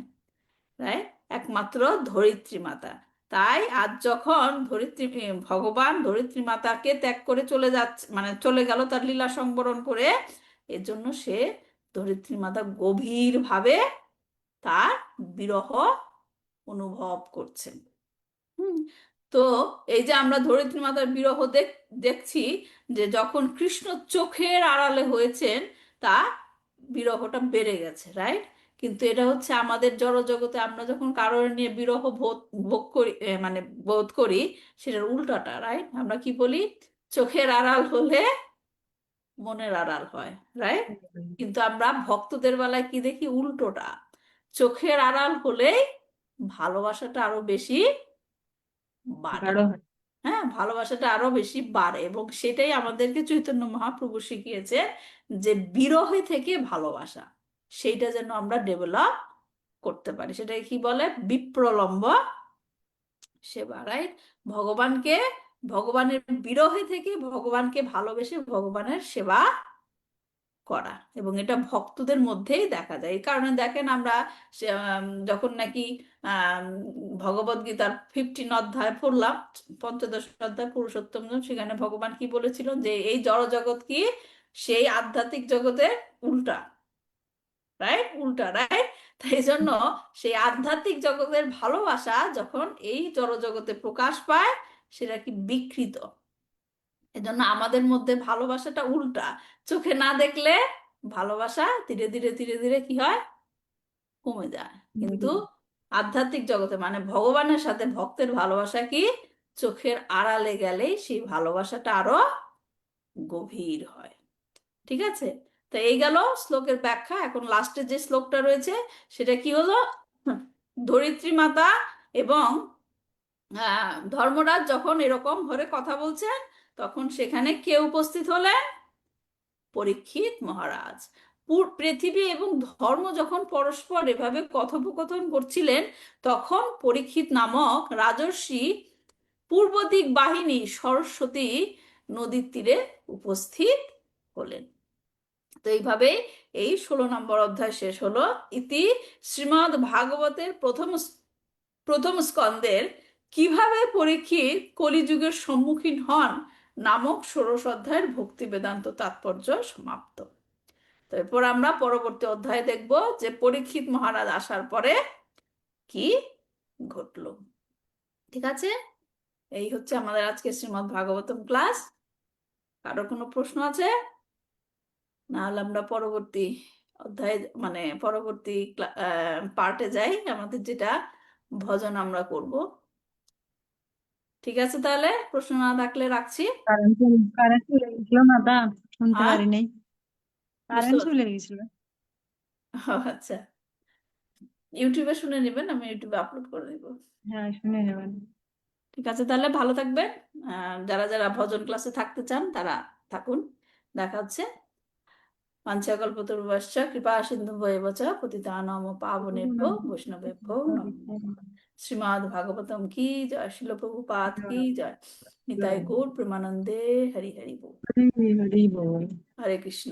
রাইট? একমাত্র ধরিত্রী মাতা। তাই আজ যখন ভগবান ধরিত্রী মাতাকে ত্যাগ করে চলে যাচ্ছে, মানে চলে গেল তার লীলা সংবরণ করে, এর জন্য সে ধরিত্রী মাতা গভীর ভাবে তার বিরহ অনুভব করছেন। হুম। তো এই যে আমরা ধরিত্রী মাতার বিরহ দেখছি, যে যখন কৃষ্ণ চোখের আড়ালে হয়েছেন, তা বিরহটা বেড়ে গেছে, রাইট? কিন্তু এটা হচ্ছে আমাদের জড়জগতে আমরা যখন কারোর নিয়ে বিরহ ভোগ করি, মানে বোধ করি, সেটার উল্টাটা, রাইট? আমরা কি বলি? চোখের আড়াল হলে মনের আড়াল হয়, রাইট? কিন্তু আমরা ভক্তদের বেলায় কি দেখি? উল্টোটা। চোখের আড়াল হলেই ভালোবাসাটা আরো বেশি বাড়ে। গাঢ় হয়। হ্যাঁ, ভালোবাসাটা আরো বেশি বাড়ে, এবং সেটাই আমাদেরকে চৈতন্য মহাপ্রভু শিখিয়েছে, যে বিরহে থেকে ভালোবাসা, সেইটা যেন আমরা ডেভেলপ করতে পারি। সেটাকে কি বলে? বিপ্রলম্ব সেবা, রাইট? ভগবানকে ভগবানের বিরহে থেকে ভগবানকে ভালোবেসে ভগবানের সেবা করা, এবং এটা ভক্তদের মধ্যেই দেখা যায়। এই কারণে দেখেন আমরা যখন নাকি ভগবদ গীতার 15 অধ্যায় পড়লাম, 15 অধ্যায় পুরুষোত্তম যোগ, সেখানে ভগবান কি বলেছিল যে এই জড় জগৎ কি সেই আধ্যাত্মিক জগতের উল্টা, রাইট, উল্টা, রাইট। তাই জন্য সেই আধ্যাত্মিক জগতের ভালোবাসা যখন এই জড় জগতে প্রকাশ পায় সেটা কি বিকৃত। এজন্য আমাদের মধ্যে ভালোবাসাটা উল্টা, চোখে না দেখলে ভালোবাসা ধীরে ধীরে ধীরে ধীরে কি হয়, কমে যায়। কিন্তু আধ্যাত্মিক জগতে মানে ভগবানের সাথে ভক্তের ভালোবাসা কি চোখের আড়ালে গেলেই সেই ভালোবাসাটা আরো গভীর হয়। ঠিক আছে, তো এই গেল শ্লোকের ব্যাখ্যা। এখন লাস্টে যে শ্লোকটা রয়েছে সেটা কি হলো, ধরিত্রী মাতা এবং ধর্মরাজ যখন এরকম ঘরে কথা বলছেন তখন সেখানে কে উপস্থিত হলেন, পরীক্ষিত মহারাজ। পৃথিবী এবং ধর্ম যখন পরস্পর এভাবে কথোপকথন করছিলেন তখন পরীক্ষিত নামক রাজর্ষি পূর্ব দিক বাহিনী সরস্বতী নদীর তীরে উপস্থিত হলেন। তো এইভাবে এই 16 নম্বর অধ্যায় শেষ হলো। ইতি শ্রীমদ্ ভাগবতের প্রথম স্কন্ধের কিভাবে পরীক্ষিত কলিযুগের সম্মুখীন হন নামক 16 অধ্যায়ের ভক্তি বেদান্ত তাৎপর্য সমাপ্ত। তো এরপর আমরা পরবর্তী অধ্যায়ে দেখব যে পরীক্ষিত মহারাজ আসার পরে কি ঘটলো। ঠিক আছে, এই হচ্ছে আমাদের আজকে শ্রীমদ্ ভাগবতম ক্লাস। কারো কোনো প্রশ্ন আছে? নাহলে আমরা পরবর্তী অধ্যায়ে মানে পরবর্তী পার্টে যাই, আমাদের যেটা ভজন আমরা করব। ঠিক আছে, তাহলে প্রশ্ন না থাকলে রাখছি। কারেন্ট চলে গেছিল না, দা শুনতে আর পারি নাই। বুঝতে কারেন্ট পারছি। চলে গেছিল। আচ্ছা, ইউটিউবে শুনে নেবেন, আমি ইউটিউবে আপলোড করে দিব। হ্যাঁ, শুনে নেবেন। ঠিক আছে, তাহলে ভালো থাকবেন। যারা যারা ভজন ক্লাসে থাকতে চান তারা থাকুন। দেখা হচ্ছে। পাঞ্চাকল্পতরুভ্যশ্চ কৃপা সিন্ধুভ্যেব চ পতিতানাং পাবনেভ্যো বৈষ্ণবেভ্যো নমো নমঃ। শ্রীমদ্ ভাগবতম কি জয়, শিল প্রভুপাদ কি জয়, নিতাই গৌর প্রেমানন্দে হরি হরি বল। হরি হরি বল। হরে কৃষ্ণ।